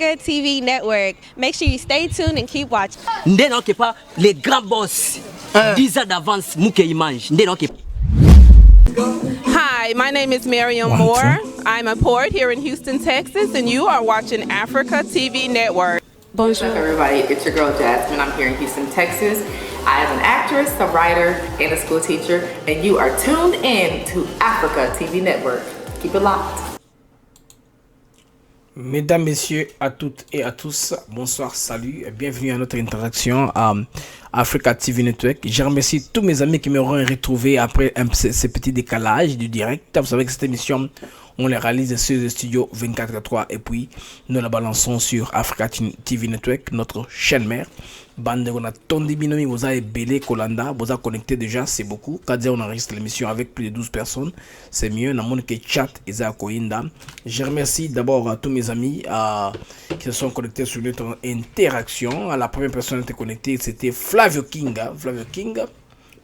Africa TV Network. Make sure you stay tuned and keep watching. Ndeno ke pas les grands boss 10 ans d'avance muke image. Ndeno ke. Hi, my name is Miriam Moore. I'm a poet here in Houston, Texas, and you are watching Africa TV Network. Bonjour everybody, it's your girl Jasmine. I'm here in Houston, Texas. I am an actress, a writer, and a school teacher, and you are tuned in to Africa TV Network. Keep it locked. Mesdames, messieurs, à toutes et à tous, bonsoir, salut et bienvenue à notre interaction à Africa TV Network. Je remercie tous mes amis qui m'auront retrouvé après ce petit décalage du direct. Vous savez que cette émission, on la réalise sur le studio 24-3 et puis nous la balançons sur Africa TV Network, notre chaîne mère. Bande, on a tondi binomi, vous avez belé Kolanda, vous avez connecté déjà, c'est beaucoup. Quand on enregistre l'émission avec plus de 12 personnes, c'est mieux. Dans mon chat, ils ont Koinda. Je remercie d'abord à tous mes amis qui se sont connectés sur notre interaction. La première personne qui était connectée, c'était Flavio King. Flavio King,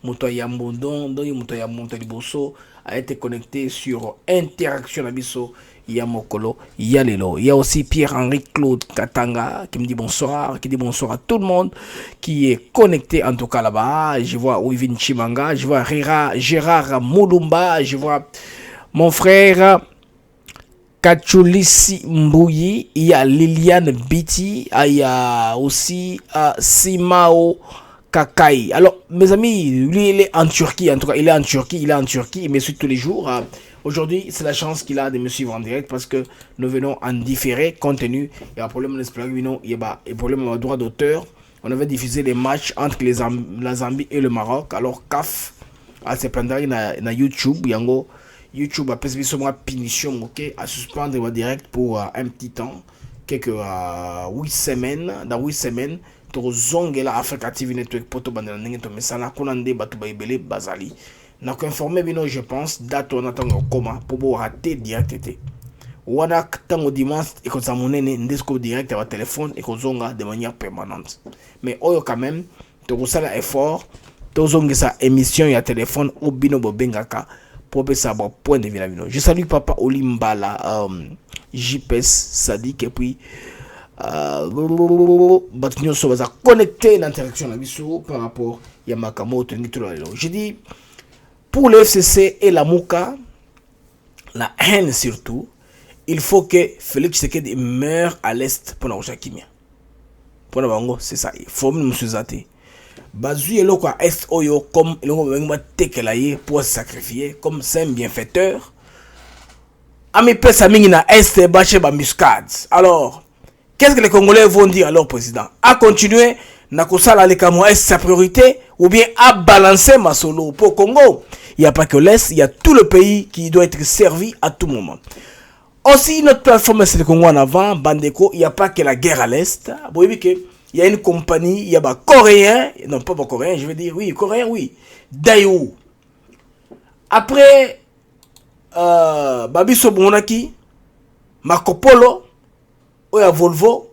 Motoya Mbondon, Motoya Montaliboso a été connecté sur Interaction Abisso. Il y a Mokolo, il y a Lelo. Il y a aussi Pierre-Henri Claude Katanga qui me dit bonsoir, qui dit bonsoir à tout le monde qui est connecté en tout cas là-bas. Je vois Wivin Chimanga, je vois Gérard Moulumba, je vois mon frère Kachulissi Mbouyi, il y a Liliane Biti, il y a aussi Simao Kakai. Alors mes amis, lui il est en Turquie, en tout cas il est en Turquie, il me suit tous les jours. Aujourd'hui, c'est la chance qu'il a de me suivre en direct parce que nous venons en différé compte tenu. Il y a un problème il y a un problème de droit d'auteur. On avait diffusé les matchs entre la Zambie et le Maroc. Alors CAF a se plaindre na YouTube. YouTube a fait une punition à suspendre le direct pour un petit temps. Quelques 8 semaines. Dans 8 semaines, tu as Africa TV Network pour te bander mais ça n'a qu'on ande batu baibele bazali. N'a qu'informé bino je pense date on attend comment pour rater direct. Wana tango dimanche et qu'on s'amonene ndesco direct à téléphone et qu'on zonga de manière permanente. Mais oyo quand même tu sala effort to zonga sa émission ya téléphone au bino bobengaka pour ça bon point de vue la bino. Je salue papa Olimbala JPS Sadik et puis Batinyo so va connecter l'interaction la biso par rapport ya Makamoto Nitolo. Je dis pour le FCC et la Mouka, la haine surtout, il faut que Félix Tshisekedi meure à l'est pour la Rochakimia. Pour la Bango, c'est ça. Il faut que nous nous zate. Bazui est là à est oyo comme il va tekelaye pour se sacrifier comme c'est un bienfaiteur. Ami pesa mingi na est bache ba muscade. Alors, qu'est-ce que les Congolais vont dire à leur président? À continuer na kosala le kamo est sa priorité ou bien à balancer ma solo pour Congo? Il n'y a pas que l'Est, il y a tout le pays qui doit être servi à tout moment. Aussi, notre plateforme c'est le Congo en avant, Bandeko, il n'y a pas que la guerre à l'Est. Vous voyez qu'il y a une compagnie, il y a des Coréens, non pas Coréens, je veux dire, oui, Coréens, oui, Daewoo. Après, Babiso Bonaki, Marco Polo, Oya Volvo,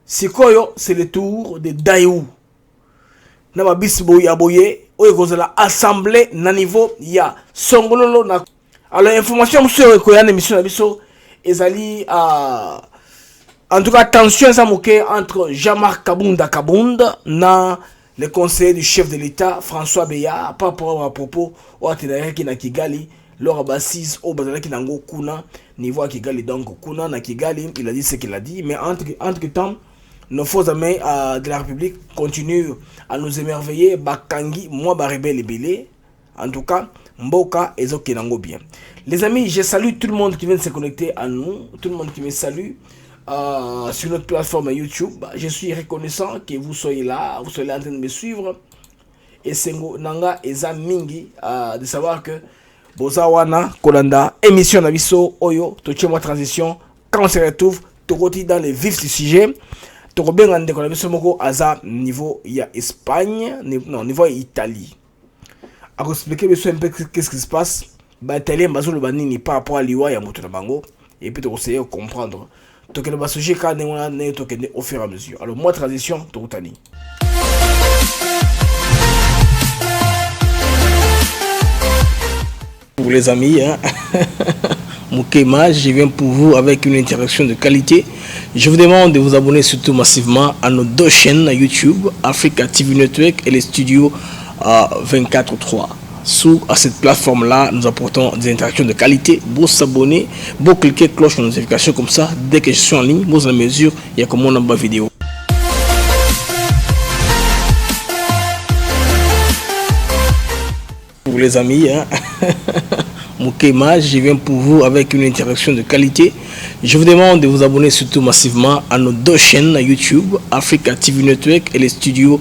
Sikoyo, c'est le tour de Daewoo. Na Babisbo Yaboye, oyo kozala assemblée na niveau ya songololo na. Alors information sur koyane émission na biso ezali en tout cas tension ça moké entre Jean-Marc Kabunda na le conseiller du chef de l'État François Beya par rapport à propos oatelaki na Kigali lors bassise au bazalaki nango kuna niveau à Kigali donc kuna na Kigali il a dit ce qu'il a dit mais entre temps nos faux amis de la République continuent à nous émerveiller. Bakangi, moi, Baribel et Belé. En tout cas, Mboka et Zokenango bien. Les amis, je salue tout le monde qui vient de se connecter à nous. Tout le monde qui me salue sur notre plateforme YouTube. Je suis reconnaissant que vous soyez là. Vous soyez là en train de me suivre. Et Sengo Nanga et Zamingi de savoir que Bozawana, Kolanda, émission Nabiso, Oyo, Tochema Transition. Quand on se retrouve, Toroti dans les vifs du sujet. Bien à niveau il y a Espagne non niveau Italie à expliquer un peu qu'est-ce qui se passe italien bazo le banini par rapport à liwa ya moto na bango et puis tu essayer comprendre donc le sujet quand on a au fur et à mesure alors moi transition Torotani pour les amis hein Moukema, je viens pour vous avec une interaction de qualité. Je vous demande de vous abonner surtout massivement à nos 2 chaînes YouTube, Africa TV Network et les studios 24/3. Sous à cette plateforme-là, nous apportons des interactions de qualité. Vous s'abonner, vous cliquez cloche de notification comme ça. Dès que je suis en ligne, vous en mesure, il y a comme on a ma vidéo. Pour les amis, hein? Moukema, je viens pour vous avec une interaction de qualité. Je vous demande de vous abonner surtout massivement à nos 2 chaînes YouTube, Africa TV Network et les studios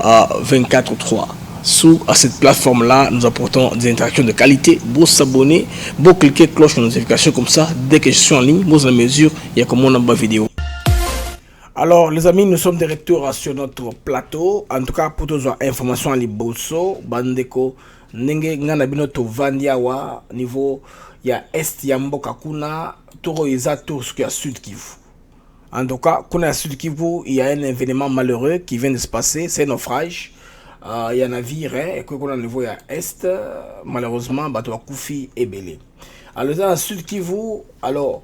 24/3. Sous à cette plateforme-là, nous apportons des interactions de qualité. Vous s'abonner, vous cliquez cloche de notification comme ça. Dès que je suis en ligne, vous en mesure, il y a comme on a ma vidéo. Alors les amis, nous sommes de retour sur notre plateau. En tout cas, pour toutes les informations à Liboso, Bandeko, Nenge ngana bino to Vandiawa, niveau ya Est ya Mboka kuna, Toro Iza Tour sur Sud Kivu. En tout cas, kuna à Sud Kivu, il y a un événement malheureux qui vient de se passer, c'est un naufrage. Il y a un navire, et qu'on a au niveau à Est, malheureusement, bateau Koufi et Belé. Alors, dans le Sud Kivu, alors,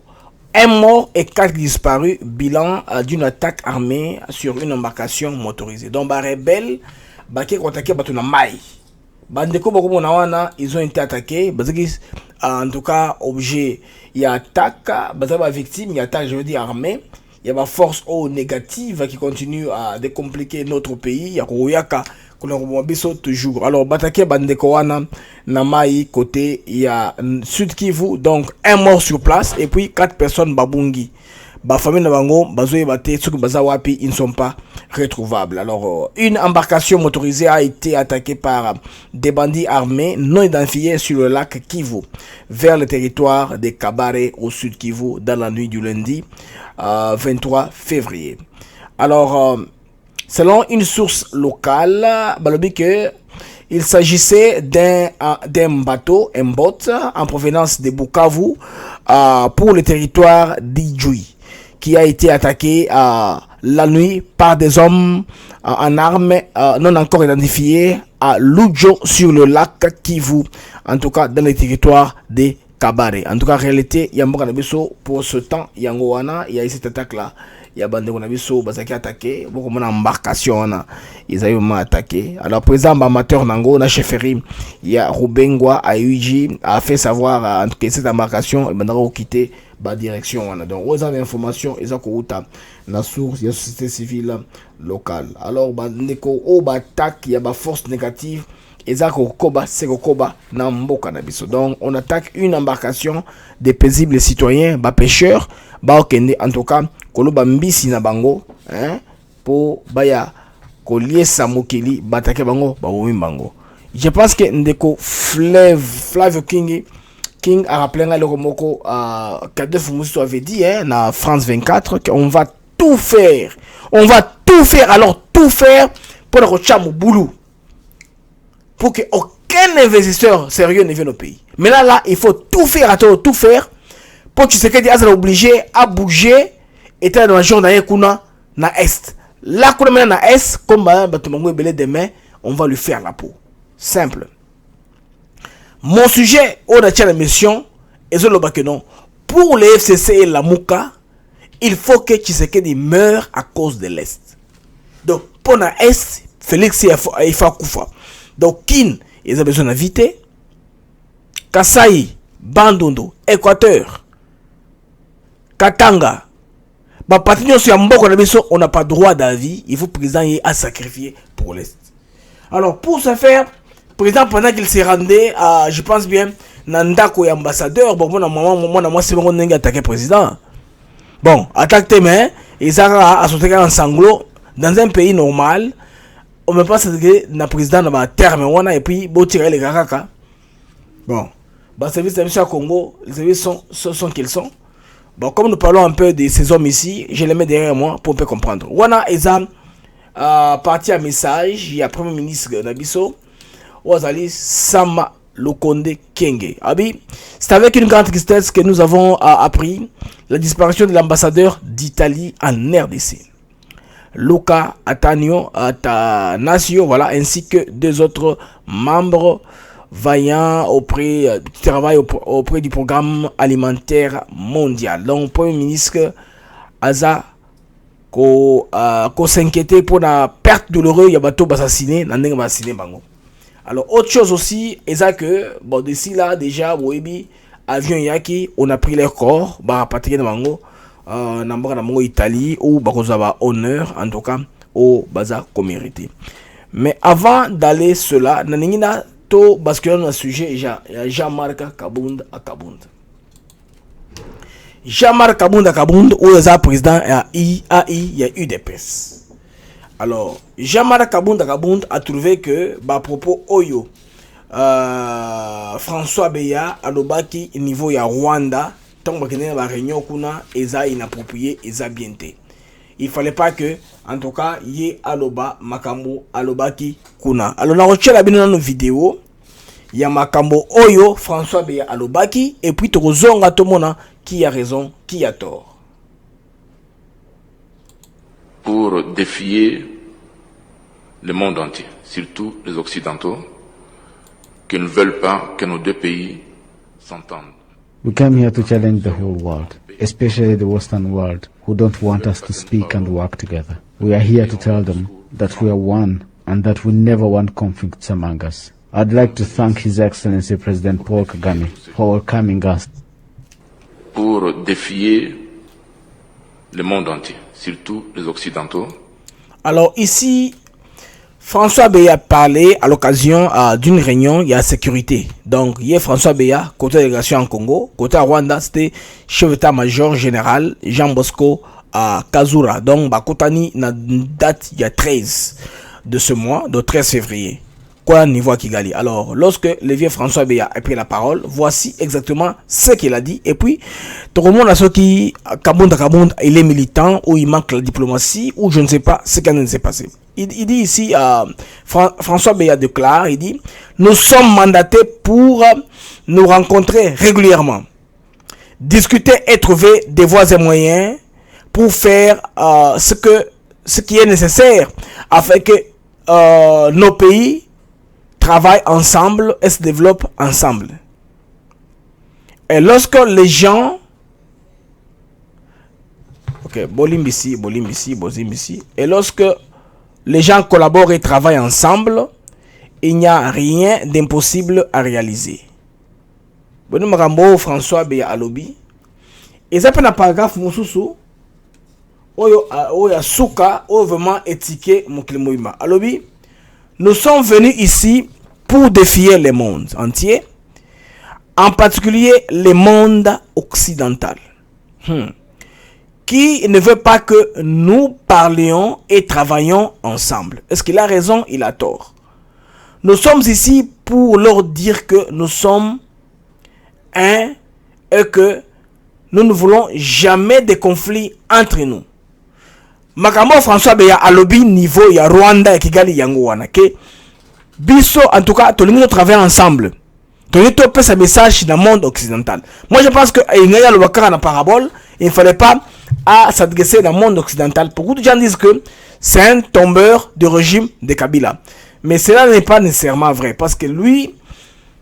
1 mort et 4 disparus, bilan d'une attaque armée sur une embarcation motorisée. Donc, les rebelles, qui ont attaqué bateau Maï. Ils ont été attaqués, en tout cas, objet, il y a attaque, victime, il y a attaque, je veux dire, armée. Il y a une force négative qui continue à décompliquer notre pays. Il y a toujours. Alors, Batake Bandekowana, Namaï, côté, il y a Sud Kivu, donc 1 mort sur place, et puis 4 personnes Babungi. Famille Nabango, Bazoé Bate, ceux qui Bazawapi, ils ne sont pas retrouvables. Alors, une embarcation motorisée a été attaquée par des bandits armés non identifiés sur le lac Kivu, vers le territoire de Kabare au Sud Kivu, dans la nuit du lundi 23 février. Alors, selon une source locale, il s'agissait d'un bateau, un boat, en provenance de Bukavu pour le territoire d'Idjoui, qui a été attaqué la nuit par des hommes en armes non encore identifiés à Lujo sur le lac Kivu, en tout cas dans le territoire de Kabare. En tout cas, en réalité, il y a pour ce temps, il y a cette attaque-là. Il y a bande Nabiso, Bazaki attaqué, beaucoup de embarcation, ils ont attaqué. Alors, président amateur Nango, na chefferie, il y a Rubengwa, Ayuji, a fait savoir en tout cas cette embarcation, il va quitter la direction. Donc, aux informations, ils ont la source, il y a la société civile locale. Alors, Bandeko, au attaque, il y a une force négative. Donc on attaque une embarcation des paisibles citoyens, pêcheurs, en tout cas, koloba mbisi na bango, pour baya kolier samokeli, batake bango, bango. Je pense que ndeko Flavio King a rappelé le remoko Kadef Moussou avait dit na France 24 qu'on va tout faire, alors tout faire pour le recham au boulot. Pour qu'aucun investisseur sérieux ne vienne au pays. Mais là, il faut tout faire pour que tu sais que tu es obligé à bouger et tu es dans la région d'Ayekuna, na Est. Là, quand on est na Est, comme demain, on va lui faire la peau. Simple. Mon sujet, on a la mission, et je le non. Pour les FCC et la Mouka, il faut que Tshisekedi meure à cause de l'Est. Donc, pour la Est, Félix Ifa Koufa. Donc, Kin, ils ont besoin d'inviter. Kasaï, Bandundu, Équateur, Katanga. On n'a pas droit d'avis. Il faut président à sacrifier pour l'Est. Alors, pour ce faire, président, pendant qu'il s'est rendu, je pense bien, Nandako est ambassadeur. Bon, moi, c'est bon, on a attaqué président. Bon, attaque tes mains, ils ont associé en sanglots dans un pays normal. On ne peut pas s'attaquer dans le président dans le terme et puis tirer les gars. Bon, les services à Congo, les services sont qu'ils sont. Bon, comme nous parlons un peu de ces hommes ici, je les mets derrière moi pour un peu comprendre. Wana Ezam parti à message, il y a Premier ministre Nabiso, Ouazali Sama Lokonde Kenge. C'est avec une grande tristesse que nous avons appris la disparition de l'ambassadeur d'Italie en RDC. Luca Atanasio, voilà, ainsi que 2 autres membres vaillant auprès qui travaille auprès du programme alimentaire mondial. Donc premier ministre aza ko s'inquiéter pour la perte douloureuse ya bato assassiné na ndenge assassiné bango. Alors autre chose aussi est que bon d'ici là déjà boyebi avion yaki on a pris leur corps ba rapatrier na bango na mboka na bango Italie ou ba kozaba honneur en tout cas au baza ko mérité. Mais avant d'aller cela naningina to basculer dans le sujet Jean-Marc Kabunda à Kabunda. Jean-Marc Kabunda Kabunda ou le président AI il y a eu des PES. Alors, Jean-Marc Kabunda Kabunda a trouvé que, à propos Oyo, François Beya, à l'obaki niveau ya Rwanda, tant que la réunion kuna, eza inapproprié, eza bienté. Il fallait pas que, en tout cas, yé aloba makambo alobaki kuna. Alors, on a reçu la vidéo vidéo, il y a makambo Oyo, François Beya alobaki, et puis tu rezonga tout le monde qui a raison, qui a tort. Pour défier le monde entier, surtout les Occidentaux, qui ne veulent pas que nos deux pays s'entendent. We came here to challenge the whole world, especially the Western world, who don't want us to speak and work together. We are here to tell them that we are one and that we never want conflicts among us. I'd like to thank His Excellency President Paul Kagame for welcoming us. Pour défier le monde entier, surtout les Occidentaux. Alors ici, François Beya parlait à l'occasion d'une réunion, il y a sécurité. Donc, il y a François Beya, côté délégation en Congo, côté Rwanda, c'était chef d'état-major général Jean Bosco à Kazura. Donc, Bakotani, na date il y a 13 de ce mois, de 13 février. Quoi niveau à Kigali. Alors, lorsque le vieux François Beya a pris la parole, voici exactement ce qu'il a dit. Et puis, tout le monde a ceux qui, Kabunda, il est militant, ou il manque la diplomatie, ou je ne sais pas ce qui ne s'est passé. Il dit ici, François Beya déclare, il dit, nous sommes mandatés pour nous rencontrer régulièrement, discuter et trouver des voies et moyens pour faire ce qui est nécessaire afin que nos pays travaillent ensemble et se développent ensemble. Et lorsque les gens... Ok, Bolimbisi. Et lorsque les gens collaborent et travaillent ensemble, il n'y a rien d'impossible à réaliser. Bon, Marambo François Beya Alobi. Et ça peut un paragraphe Moussousou. Oya Souka, ou vraiment étiqué Moukilmoima. Alobi, nous sommes venus ici pour défier le monde entier, en particulier le monde occidental, qui ne veut pas que nous parlions et travaillions ensemble. Est-ce qu'il a raison? Il a tort. Nous sommes ici pour leur dire que nous sommes un et que nous ne voulons jamais de conflits entre nous. Makambo François Beya alobi niveau ya Rwanda et Kigali yango wana ke biso en tout cas tolingi de travailler ensemble. Tolingi to pesa message dans le monde occidental. Moi je pense que il y a le wakara na parabole, il ne fallait pas s'adresser dans le monde occidental. Beaucoup de gens disent que c'est un tombeur du régime de Kabila. Mais cela n'est pas nécessairement vrai parce que lui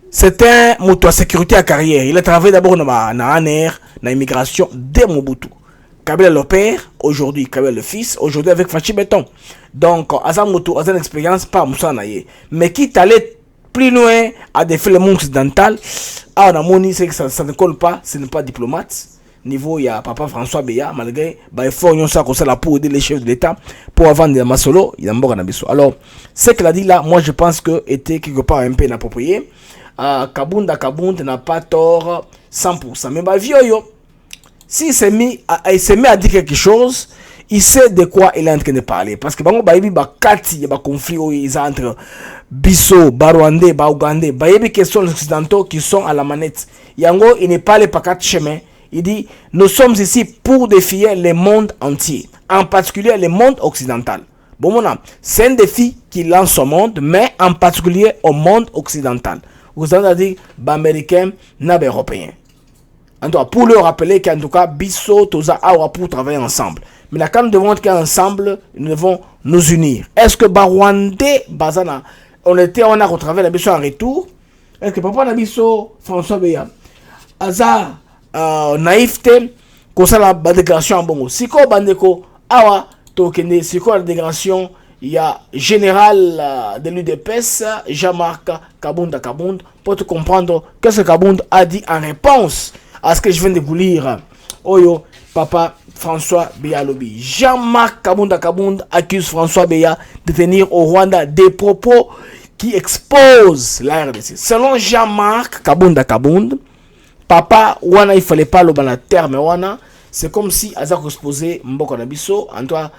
c'est un moto à sécurité à carrière. Il a travaillé d'abord dans ANR, dans l'immigration dès Mobutu. Kabila le père, aujourd'hui Kabila le fils, aujourd'hui avec Fachi Béton. Donc, Azam Moto, Azam expérience, pas Moussa Naye. Mais qui allait plus loin à défier le monde occidental, on a moni, c'est que ça ne colle pas, ce n'est pas diplomate. Niveau, il y a papa François Beya, malgré, il faut qu'on ça là pour aider les chefs de l'État, pour avoir des masolo, il y a un bon anabiso. Alors, ce qu'il a dit là, moi je pense que était quelque part un peu inapproprié. Kabunda n'a pas tort 100%. Mais bah, vieux yo. S'il s'est mis à dire quelque chose, il sait de quoi il est en train de parler. Parce que il y a un conflit entre Bisso, Barwandais, Ougandais. Il y a des questions occidentaux qui sont à la manette. Yango, il n'est pas les quatre chemins. Il dit, nous sommes ici pour défier le monde entier. En particulier le monde occidental. Bon, c'est un défi qui lance au monde, mais en particulier au monde occidental. Vous avez dit, américain, n'a européen. En tout cas, pour leur rappeler qu'en tout cas, Bisso, Toza, Aura pour travailler ensemble. Mais là, quand nous devons être ensemble, nous devons nous unir. Est-ce que Barwandais, Bazana, on a retravaillé la Bisso en retour? est-ce que papa Nabiso François Beya aza naïveté comme ça la déclaration en bongo siko bandeko awa tokende siko la déclaration il y a général de l'UDPS Jean-Marc Kabunda pour te comprendre qu'est-ce que Kabunda a dit en réponse à ce que je viens de vous lire. Oyo papa François Beya Lobi. Jean-Marc Kabunda accuse François Beya de tenir au Rwanda des propos qui exposent la RDC. Selon Jean-Marc Kabunda, papa wana il fallait pas le ban terme wana, c'est comme si azak exposé mboko na biso en toi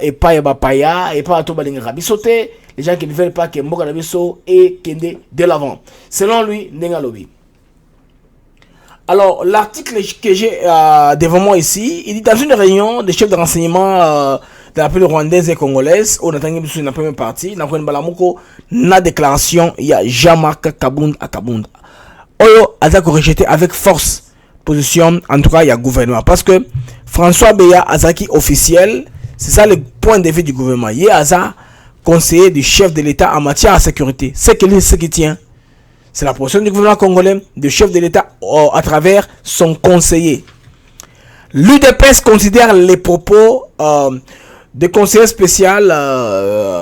et pas ya bapaya et pas to balinga bisote, les gens qui ne veulent pas que mboko na biso et kende de l'avant. Selon lui ndenga lobi. Alors, l'article que j'ai devant moi ici, il dit dans une réunion des chefs de renseignement de la police rwandaise et congolaise, on a dans la première partie, la déclaration, il y a Jean-Marc Kabunda. Oyo a rejeté avec force position, en tout cas, il y a gouvernement. Parce que François Beya Azaki officiel, c'est ça le point de vue du gouvernement. Il y a conseiller du chef de l'État en matière de sécurité. C'est ce qui tient. C'est la position du gouvernement congolais, du chef de l'État à travers son conseiller. L'UDPS considère les propos des conseillers spécial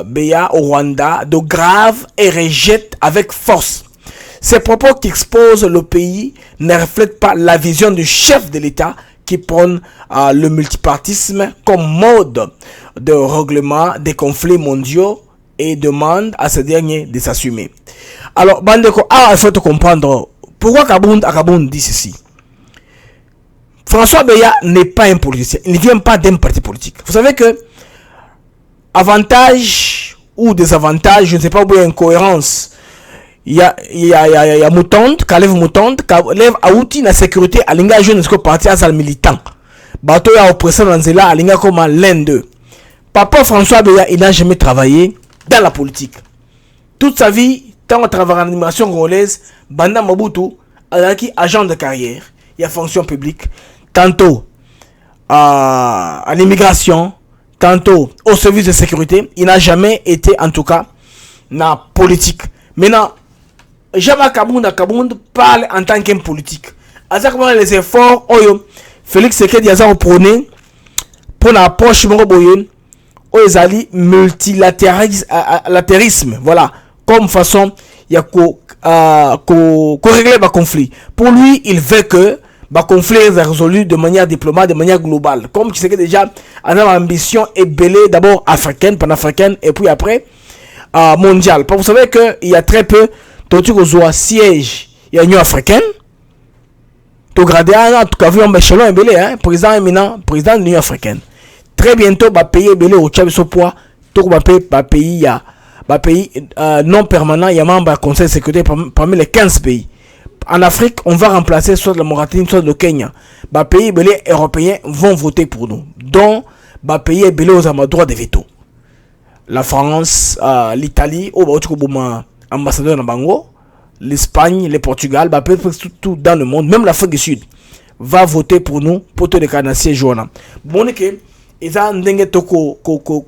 Beya au Rwanda de graves et rejette avec force. Ces propos qui exposent le pays ne reflètent pas la vision du chef de l'État qui prône le multipartisme comme mode de règlement des conflits mondiaux et demande à ce dernier de s'assumer. Alors, Bandeko, il faut te comprendre pourquoi Kabund dit ceci. François Beya n'est pas un politicien, il ne vient pas d'un parti politique. Vous savez que avantage ou désavantage, je ne sais pas où il y a incohérence. Il y a Moutonde, Kalev Moutonde, Kalev Aouti, la sécurité, à l'inga jeune, ce que parti à sa militant. Bateau ya oppresseur dans Zela, à l'inga comme l'un d'eux. Papa François Beya, il n'a jamais travaillé dans la politique. Toute sa vie, tant à travers l'animation congolaise, Banda Mobutu a été agent de carrière. Il y a fonction publique. Tantôt à l'immigration, tantôt au service de sécurité. Il n'a jamais été, en tout cas, dans la politique. Maintenant, Jean-Marc Kabunda parle en tant qu'un politique. À ça, comment les efforts, Félix Sekedi a prôné pour l'approche Moroboyen. Oezali multilatéralisme, voilà, comme façon il y a régler le conflit. Pour lui, il veut que le conflit soit résolu de manière diplomatique, de manière globale. Comme tu sais que déjà, on a l'ambition est belée d'abord africaine, panafricaine et puis après mondiale. Vous savez qu'il y a très peu de siège, il y a l'Union africaine. Tu regardes, en tout cas, vu un échelon est belé, président éminent, président de l'Union africaine. Très bientôt, va payer belé au Tchabiso poids. Tout va payer non permanent. Il y a membre du Conseil de sécurité parmi les 15 pays. En Afrique, on va remplacer soit la Mauritanie, soit le Kenya. Les pays belé européens vont voter pour nous. Donc, les pays belé aux droit de veto. La France, l'Italie, ambassadeur de Bango, l'Espagne, le Portugal, tout dans le monde, même l'Afrique du Sud, va voter pour nous pour tous les canadiens jaunes. Bon, ils ont ndenge toko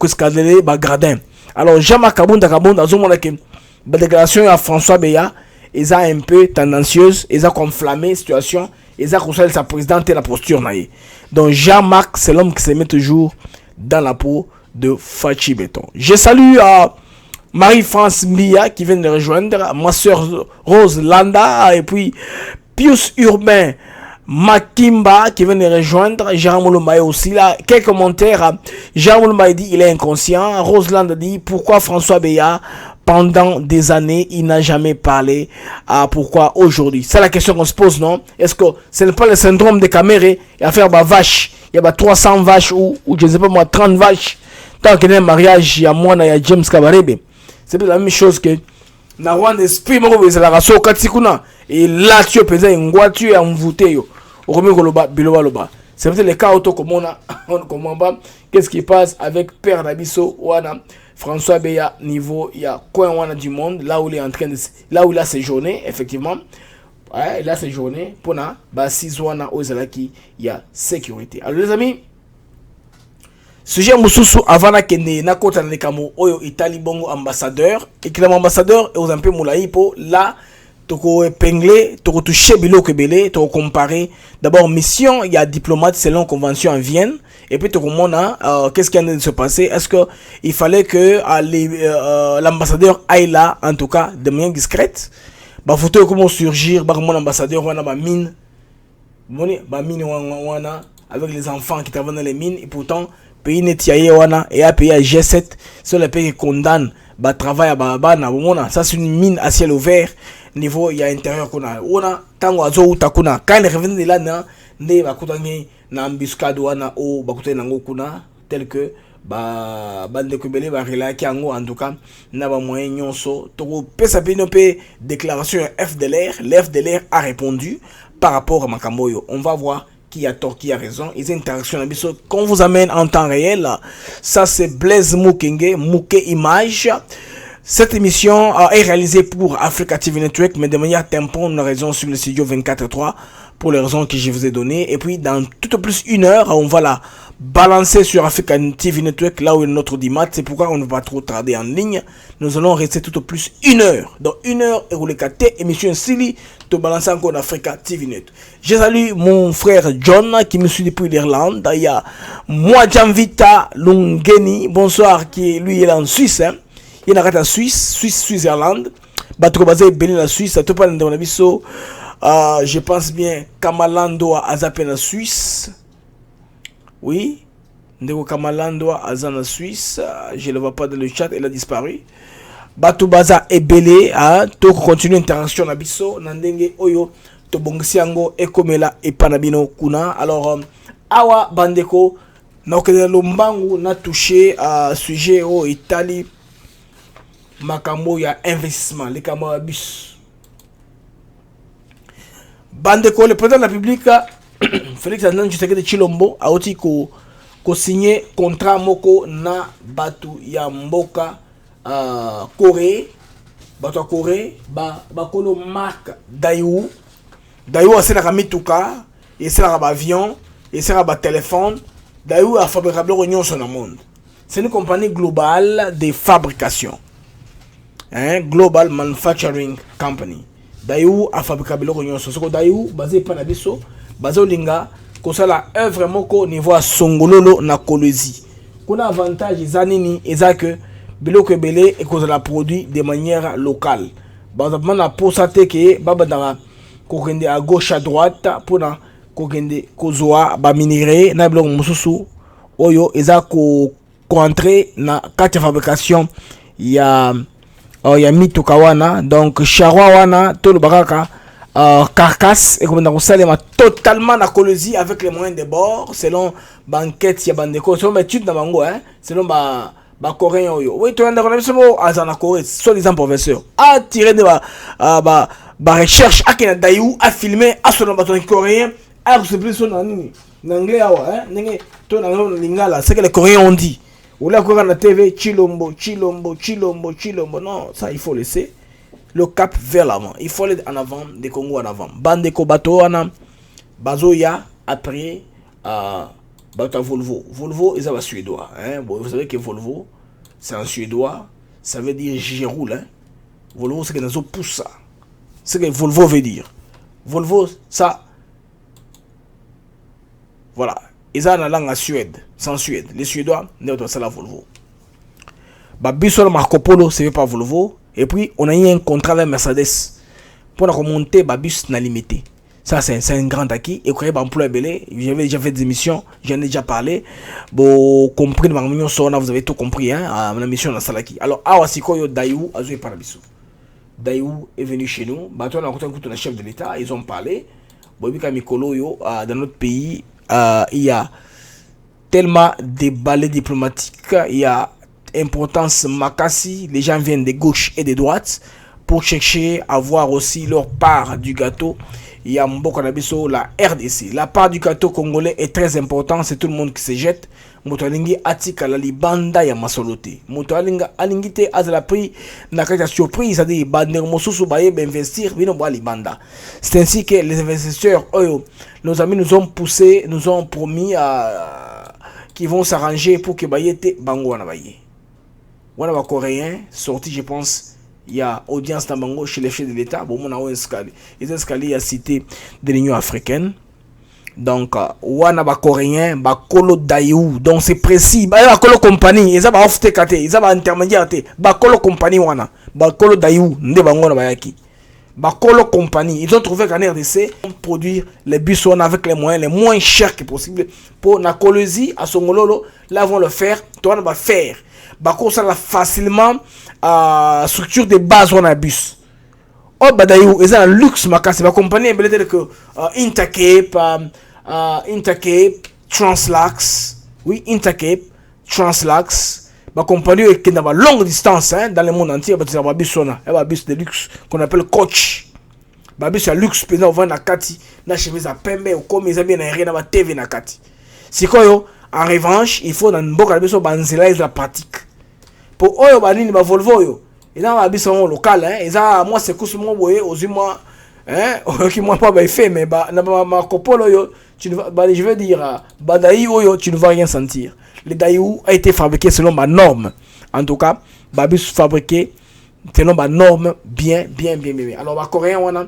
escalader ba gradin. Alors Jean-Marc Kabunda azomona que la déclaration à François Beya ils ont un peu tendancieuse, ils ont conflammé situation, ils ont conseillé sa présidente et la posture naïe. Donc Jean-Marc c'est l'homme qui se met toujours dans la peau de Fachi Béton. Je salue Marie-France Mia qui vient de rejoindre, ma soeur Rose Landa et puis Pius Urbain Makimba qui vient de rejoindre, Jérôme Moulombaye aussi là. Quelques commentaires. Jérôme Moulombaye dit il est inconscient. Roseland dit pourquoi François Beya pendant des années il n'a jamais parlé. Pourquoi aujourd'hui? C'est la question qu'on se pose, non? Est-ce que ce n'est pas le syndrome des Caméré? Il y a faire bah vache, il y a 300 vaches ou je ne sais pas moi 30 vaches. Tant qu'il y a un mariage, il y a moi, il y a James Kabarebe. C'est la même chose que na Rwanda esprit moko c'est la raso katikuna et là tu peux peser une voiture envoûtée yo. C'est peut-être le cas auto comme on comprend pas qu'est-ce qui passe avec Père Nabiso wana François Beya niveau il y a coin wana du monde là où il est en train de là où il a séjourné effectivement il a séjourné pour na ba 6 wana ozalaki il y a sécurité. Alors les amis, sujet mususu avant na kende na kota na kamo oyo Italie bongo ambassadeur et que l'ambassadeur est aux un peu moulaï pour là toko épingler, toko toucher biloko belé, toko comparer. D'abord mission, il y a diplomate selon convention en Vienne. Et puis toko mona, qu'est-ce qui est en train de se passer? Est-ce que il fallait que l'ambassadeur aille là, en tout cas, de manière discrète? Bah photo comment surgir, bah mon ambassadeur wana ba mine, ba mine wana avec les enfants qui travaillent dans les mines et pourtant pays netiaye wana et à pays à G7, c'est le pays qui condamne bah travail à babana mona, ça c'est une mine à ciel ouvert niveau il y a intérieur qu'on a wana tango azo utakuna quand il revient de là ne ba kutangi na embuscade wana o ba kutangi nango kuna tel que bande kubele ba relaki yango en tout cas na ba moyen nyonso to pesa pino pe déclaration l'FDLR a répondu par rapport à Makamboyo. On va voir qui a tort, qui a raison. Ils interactions qu'on vous amène en temps réel. Ça c'est Blaise Mukenge, Muke Image. Cette émission est réalisée pour Africa TV Network, mais de manière tampon, une raison sur le studio 24.3 pour les raisons que je vous ai données. Et puis dans tout au plus 1 heure, on va la balancer sur Africa TV Network, là où est notre dimat. C'est pourquoi on ne va pas trop tarder en ligne. Nous allons rester tout au plus 1 heure. Dans 1 heure, et rouler 4 émission Silly, de balancer encore Africa TV Network. Je salue mon frère John qui me suit depuis l'Irlande. Il y a moi, Janvita Lungeni, bonsoir, qui lui il est en Suisse. Hein. Il est en Suisse-Irlande. Bateau basé Bénin la Suisse, ça te parle de mon avis. Je pense bien Kamalando a zappé en Suisse. Oui, Ndeko Kamalando a zappé en Suisse. Je ne le vois pas dans le chat, il a disparu. Bateau baza est belé. To continue l'interaction na biso. Nandenge oyo to bongsiango ekomela et panabino kuna. Alors, awa bandeko na okene lombangu na touché à sujet au Italie. Makambo ya investissement, les camarades bus. Bandeko, le président de la République, Félix Antoine Tshisekedi Tshilombo, a aussi signé contrat moko na batu ya mboka Corée, batu ya Corée, bakolo marque Daewoo. Daewoo c'est la mituka, et c'est la avion, et c'est la téléphone. Daewoo a fabriqué l'Union sur le monde. C'est une compagnie globale de fabrication. Global Manufacturing Company. Daewoo a fabriqué l'Union sur le monde. Daewoo basé par Nabiso, basé au Linga, que ça la œuvre moko niveau à Songololo na Kolwezi. Qu'on a avantage zanini et ça que biloko belé et qu'on la produit de manière locale. Bazapman a posate que babadara kokende à gauche à droite pour na kokende kozoa ba minerai na biloko mususu oyo eza ko entrer na carte de fabrication ya mituka wana donc charroi wana to le baraka carcasse et comme dans salema totalement na Kolwezi avec les moyens de bord selon banquette ya bandeko selon étude na bango selon ba coréen oyo oui to ndako na biso azana Corée soit disant professeur a tiré de ba recherche akina Daewoo a filmé a selon baton coréen a se plus son en anglais awa ndenge to na lingala c'est que les coréens ont dit ou là quoi na TV Chilombo non ça il faut laisser le cap vers l'avant, il faut aller en avant des Congo en avant bande ko bato wana bazoya après bato Volvo ils sont suédois bon, vous savez que Volvo c'est un suédois ça veut dire je roule Volvo c'est que nous pousse ça c'est que Volvo veut dire Volvo ça voilà ils ont la langue à Suède sans Suède les Suédois ne doivent pas la Volvo biso Marco Polo c'est pas Volvo et puis on a eu un contrat avec Mercedes pour remonter bus na limité. Ça c'est un grand acquis et créer emploi belé. J'avais déjà fait des émissions, j'en ai déjà parlé. Bon compris de ma réunion sona vous avez tout compris à la mission dans Salaki. Alors awasiko Daewoo azui parabiso. Daewoo est venu chez nous, bato on a rencontré le chef de l'État, ils ont parlé. Bobika Mikolo yo dans notre pays il y a tellement de balais diplomatiques, il y a importance makasi, les gens viennent de gauche et de droite pour chercher à voir aussi leur part du gâteau. Il y a Mboka Nabiso, la RDC. La part du gâteau congolais est très importante, c'est tout le monde qui se jette. Motolingi atika la libanda ya masolote. Motolinga alingite azala prix na kata surprise, c'est-à-dire bander mosusu baye investir bino ba libanda. C'est ainsi que les investisseurs nos amis nous ont poussé, nous ont promis qu'ils vont s'arranger pour que bayete bango na baye. Voilà, les Coréens sortis, je pense, il y a audience Nabango chez les chefs de l'État. Bon, on a un escalier. Les escaliers à cité de l'Union africaine. Donc, wana ba coréen, ba kolo daïou. Donc, c'est précis. Ba kolo compagnie. Ils ont ba offre kate. Ils ont ba intermédiaire te. Ba kolo compagnie wana. Ba kolo daïou. Nde bango na ba yaki. Ba kolo compagnie. Ils ont trouvé qu'en RDC, on produire les bus avec les moyens les moins chers que possible. Pour na Colosie, à Songololo, là, vont le faire. Toi, on va faire. Bah, ça va facilement structure de base on a bus. Oh, bah d'ailleurs, ils ont un luxe, ma casse. Ma compagnie est belle que Intercape, Translax. Oui, Intercape, Translax. Ma compagnie est qui n'a pas longue distance dans le monde entier. Bah, c'est un bus, bus de luxe qu'on appelle coach. Bah, bus à luxe, puis on va na kati, na chemise à pembe, ou comme ils ont bien rien dans la TV na kati. C'est quoi, yo? En revanche, il faut dans une boca de bus, la pratique. Pour oyo banini ba Volvo yo ina ba biso local eza moi c'est couche moi boye ozima qui moi pas ba fait mais ba na ma kopolo yo tu ne vas je veux dire badai oyo tu ne vas rien sentir. Le daïou a été fabriqué selon ma norme. En tout cas, ba bus fabriqué selon ma norme bien. Alors ba coréen wana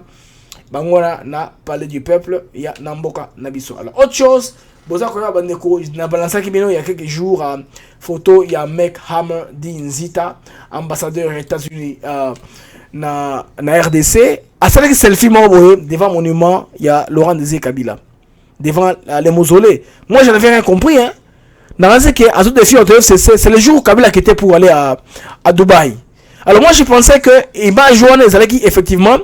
bangona na parler du peuple, il y a namboka na biso. Alors autre chose Boza Koya Bandeko, na balance qui il y a quelques jours, photo, il y a Mec Hammer Dinzita, ambassadeur des États-Unis na RDC. À celle qui selfie devant le monument, il y a Laurent Désiré Kabila. Devant les mausolées. Moi, je n'avais rien compris. C'est le jour où Kabila qui était pour aller à Dubaï. Alors moi, je pensais qu'il va jouer effectivement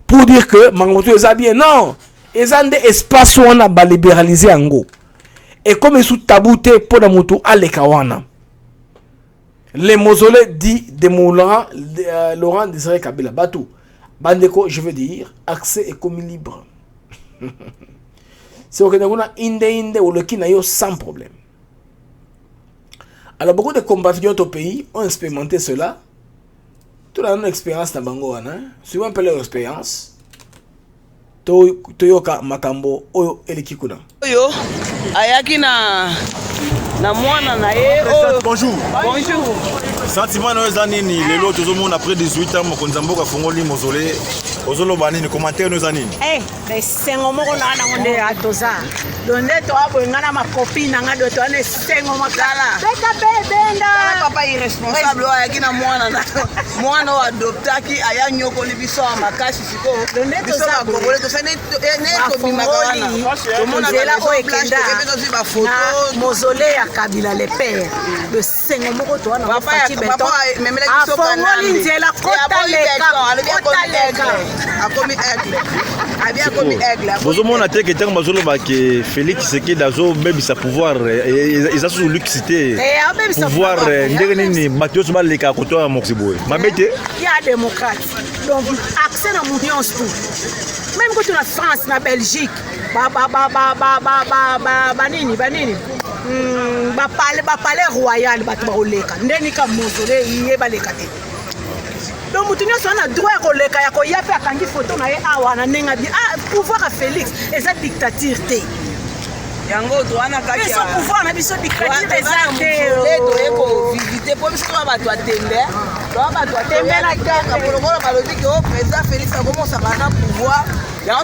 pour dire que Mangoto est bien. Non, ils ont des espaces où on a libéralisé en go. Et comme ils sont taboutés pour la moto à l'Ekawana. Les mausolées dit de Laurent Désiré Kabila. Batou. Bandeko, je veux dire, accès est comme libre. C'est au Kenya inde ou le Kinayo sans problème. Alors beaucoup de compatriotes au pays ont expérimenté cela. Tout la même expérience dans Bango, suivant un peu leur expérience. Toyoka Makambo Oyo Elekikuna. Oyo ayaki na mwana na ye. Bonjour. Sentiment no zanini lelo tozomona après 18 ans mokonza mboka fongoli mausolée ozoloba nini commentaire no zanini. Mais sengo moko na ngonde atoza. Donde to aboinga na makopi na ngado to ne sengo makala. Beka bebenda. Papa irresponsable ayaki na mwana o adoptaki aya nyoko libiso makasi siko. Donde to za bongole to sene to bimaka wana. Tomona zela o ekenda. Mausolée ya Kabila le père. Le sengo moko to na papa beton. Afongoli nzela kota leka. Bozomona te que tant bazoloba que Félix Tshisekedi azo bebisa pouvoir ils sous luxité pouvoir ndenge nini bato so baleka koto ya moxiboy mabete ya démocrate donc accès na mounions tout même quand tu na France na Belgique banini ba palais royal bato ba oleka ndeni ka mausolée ye baleka te. Donc mutu nyonso na droit ya koleka ya koya pe akangi photo na ye awa na nenga bi pouvoir à Félix eza dictature te yango droit kaki ya pouvoir na biso dictature eza te to visiter pour biso bato atembe na kaka polokolo balobi que président Félix a commencé à prendre pouvoir. Papa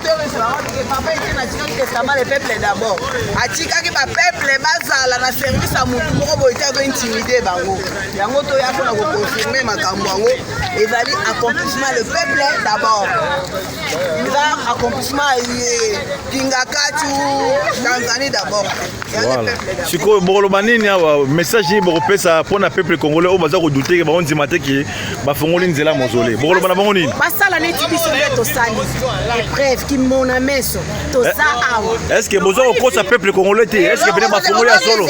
était dans le testament le peuple d'abord. Atikaki ba peuple bazala na service à mutu moko boye ta intimider bango. Yango to ya ko na ko confirmer makambo yango ezali accomplissement le peuple d'abord. Eza accomplissement Kingakatu Tanzanie d'abord. Voilà. Siko bolo banini awa message ni boko pesa pona peuple congolais o baza ko douter ke ba on dimate ki ba fongoli nzela mausolée. Bolo bana bango nini? Basala neti biso to sali. Qui mon ameso to za awa. Est-ce que bozo ko sa peuple congolais te? Est-ce que bena ba fongoli ya solo?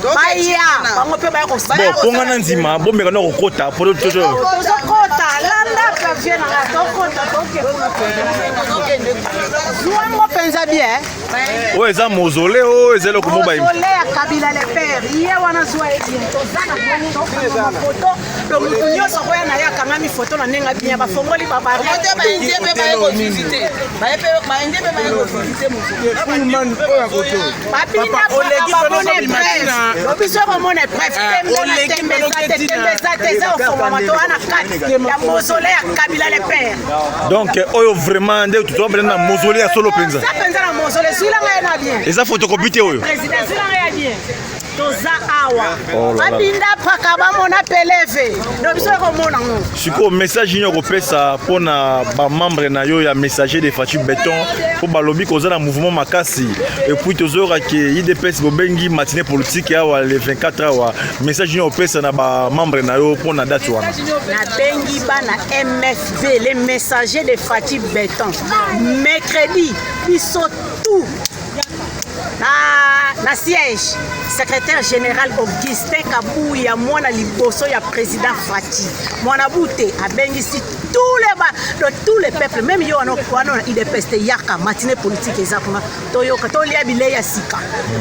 Baya bango pe ba ko. Bon, ponga na nzima, bombe kana ko kota pour tout ça. Kota landa vie nanga tokota zuwango mpenza bien oyo eza mausolée oyo eza eloko mo bayimbi mausolée ya Kabila le père ye wana zuwa ye bien toza na tokanga mafoto donc mutu nyonso koya na ye akangami foto na ndenge bien bafongoli babarebainde mpe baye kovisite babina mpona bamone bref obiso komone bref tembeza te eza ofongama to wana kati ya mausolée ya Kabila le père donc oyo vraiment nde tutobela na mausolée ya solo penza ça penza na mausolée suilanga ye na bien eza photocopie te oyo président suilanga ya bien toza awa babinda paka bamona peleve no biso komona ngo siko message nyo kopesa mpona bamembre na yo ya messager de Fatou Béton po balobi koza na mouvement makasi et puis tozoraki IDPS bobengi matinée politique awa le 24 awa message nyo kopesa na bamembre na yo mpona date wana nabengi bana MFV les messagers de Fatou Béton mercredi biso tout na siège secrétaire général Augustin Kabouya mwana liboso ya président Fati mwana bute abengisi tous les peuples même yo wana IDPS yaka matinée politique ezakuna toyoka tolia bile ya sika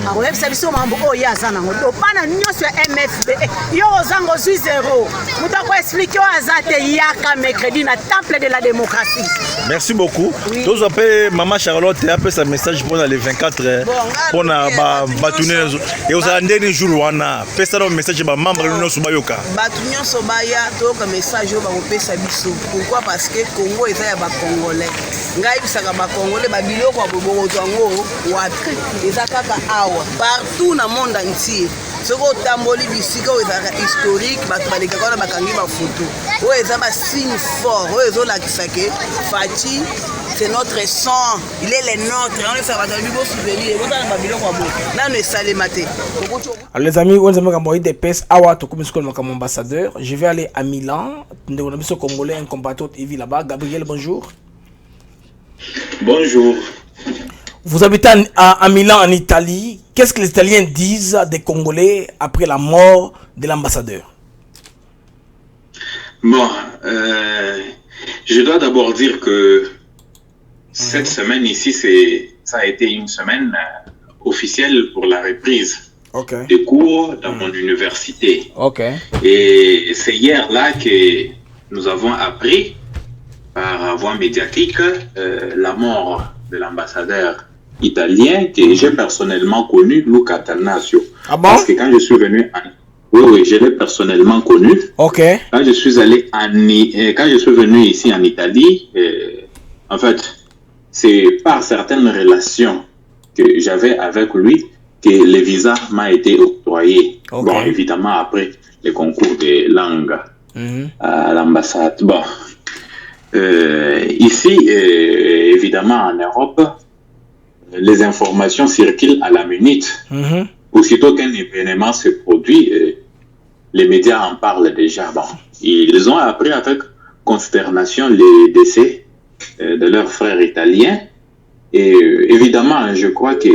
akoyebisa biso mambo oyo yaza nango dopana nyonso ya MFB yo ozango zwi zéro mutu akoexplike oyo aza te yaka mercredi na temple de la démocratie. Merci beaucoup. Tozwa mpe mama Charlotte apesa message mpona le 24 mpona batunezo eozala ndeni jour wana pesa na message bamembre nyonso bayoka bato nyonso baya toyoka message oyo bakopesa biso. Pourquoi? Parce que Congo eza ya bacongolais ngai bisaka bacongolais babiloko ya bobokoto yango wapi eza kaka awa partout na monde entier soki otamboli bisika oyo ezalaka historique bato balekaka wana bakangi bafoto oyo eza basigne fort oyo ezolakisa ke Fati c'est notre sang, il est le nôtre. On est ça va dans le beau souvenir. On a un babylon comme là, nous sommes maté. Alors les amis, on a envoyé des pièces à Ouattara comme ambassadeur. Je vais aller à Milan. Nous avons un Congolais, un compatriote, il vit là-bas. Gabriel, bonjour. Bonjour. Vous habitez à Milan, en Italie. Qu'est-ce que les Italiens disent des Congolais après la mort de l'ambassadeur? Bon, je dois d'abord dire que cette semaine ici, ça a été une semaine officielle pour la reprise des cours dans mon université. Et c'est hier là que nous avons appris par voie médiatique la mort de l'ambassadeur italien que j'ai personnellement connu, Luca Tannasio. Parce que quand je suis venu oui, je l'ai personnellement connu. Quand je suis allé quand je suis venu ici en Italie, en fait, c'est par certaines relations que j'avais avec lui que le visa m'a été octroyé. Bon, évidemment, après les concours de langue à l'ambassade. Bon, ici, évidemment, en Europe, les informations circulent à la minute. Aussitôt qu'un événement se produit, les médias en parlent déjà. Bon, ils ont appris avec consternation les décès de leurs frères italiens. Et évidemment, je crois que,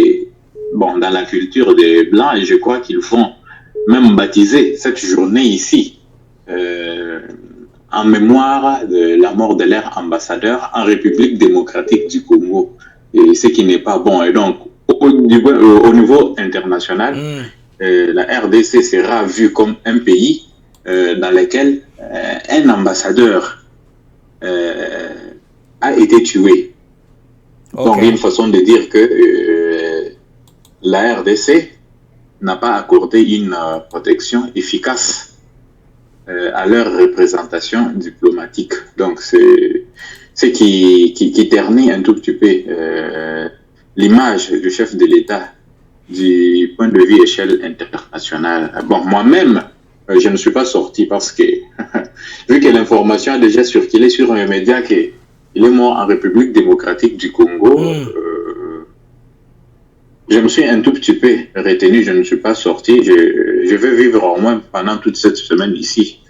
bon, dans la culture des Blancs, je crois qu'ils vont même baptiser cette journée ici en mémoire de la mort de leur ambassadeur en République démocratique du Congo. Et ce qui n'est pas bon. Et donc, au niveau international, la RDC sera vue comme un pays dans lequel un ambassadeur a été tué. Donc, une façon de dire que la RDC n'a pas accordé une protection efficace à leur représentation diplomatique. Donc, c'est ce qui ternit un tout petit peu l'image du chef de l'État du point de vue échelle internationale. Bon, moi-même, je ne suis pas sorti parce que, vu que l'information a déjà circulé sur un média qu'il est mort en République démocratique du Congo, je me suis un tout petit peu retenu, je ne suis pas sorti. Je vais vivre au moins pendant toute cette semaine ici.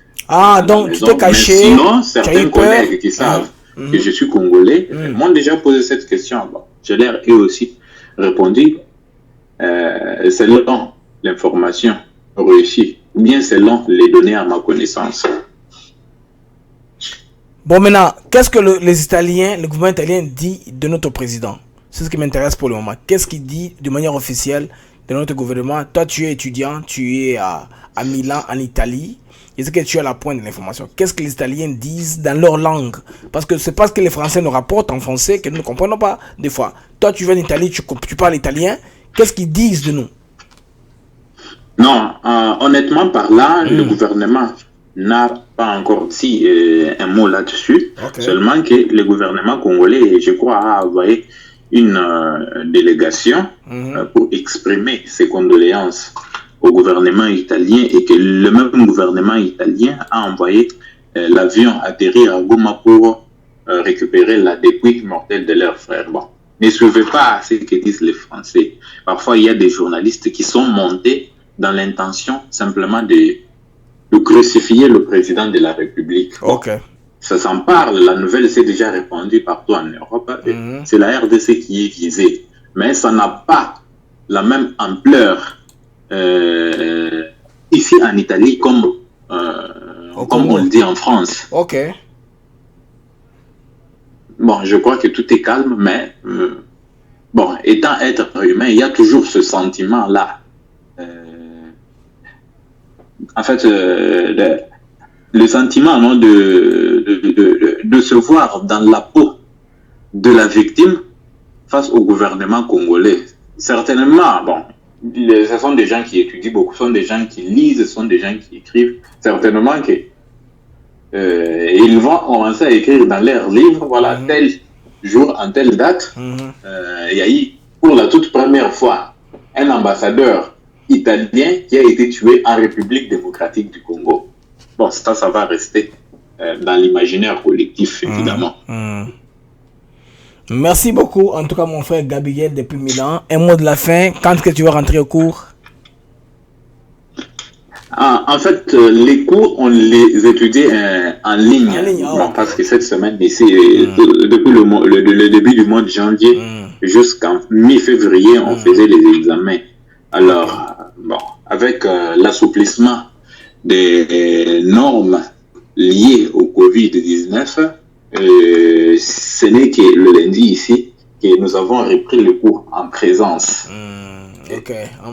Donc tu t'es caché. Mais sinon, certains collègues qui savent que je suis congolais m'ont déjà posé cette question. Bon, je leur ai aussi répondu selon l'information réussie, ou bien selon les données à ma connaissance. Bon, maintenant, qu'est-ce que les Italiens, le gouvernement italien dit de notre président? C'est ce qui m'intéresse pour le moment. Qu'est-ce qu'il dit de manière officielle de notre gouvernement? Toi, tu es étudiant, tu es à Milan, en Italie. Et c'est que tu es à la pointe de l'information. Qu'est-ce que les Italiens disent dans leur langue? Parce que c'est parce que les Français nous rapportent en français que nous ne comprenons pas des fois. Toi, tu viens d'Italie, tu parles italien. Qu'est-ce qu'ils disent de nous? Non, honnêtement parlant, le gouvernement n'a pas encore dit un mot là-dessus. Seulement que le gouvernement congolais, je crois, a envoyé une délégation pour exprimer ses condoléances au gouvernement italien et que le même gouvernement italien a envoyé l'avion atterrir à Goma pour récupérer la dépouille mortelle de leurs frères. Bon, ne suivez pas ce que disent les Français. Parfois, il y a des journalistes qui sont montés dans l'intention simplement de crucifier le président de la République. Bon, ça s'en parle, la nouvelle s'est déjà répandue partout en Europe. C'est la RDC qui est visée. Mais ça n'a pas la même ampleur ici en Italie comme on le dit en France. Bon, je crois que tout est calme, mais bon, étant être humain, il y a toujours ce sentiment-là. En fait, le sentiment non, de se voir dans la peau de la victime face au gouvernement congolais. Certainement, bon, ce sont des gens qui étudient beaucoup, ce sont des gens qui lisent, ce sont des gens qui écrivent. Certainement que ils vont commencer à écrire dans leurs livres, voilà, tel jour, en telle date, il y a eu pour la toute première fois un ambassadeur italien qui a été tué en République démocratique du Congo. Bon, ça va rester dans l'imaginaire collectif, évidemment. Merci beaucoup, en tout cas, mon frère Gabriel, depuis Milan. Un mot de la fin, quand est-ce que tu vas rentrer au cours? En fait, les cours, on les étudie en ligne. Bon, parce que cette semaine, ici, depuis le début du mois de janvier jusqu'en mi-février, on faisait les examens. Alors, bon, avec l'assouplissement des normes liées au Covid-19, ce n'est que le lundi ici que nous avons repris le cours en présence.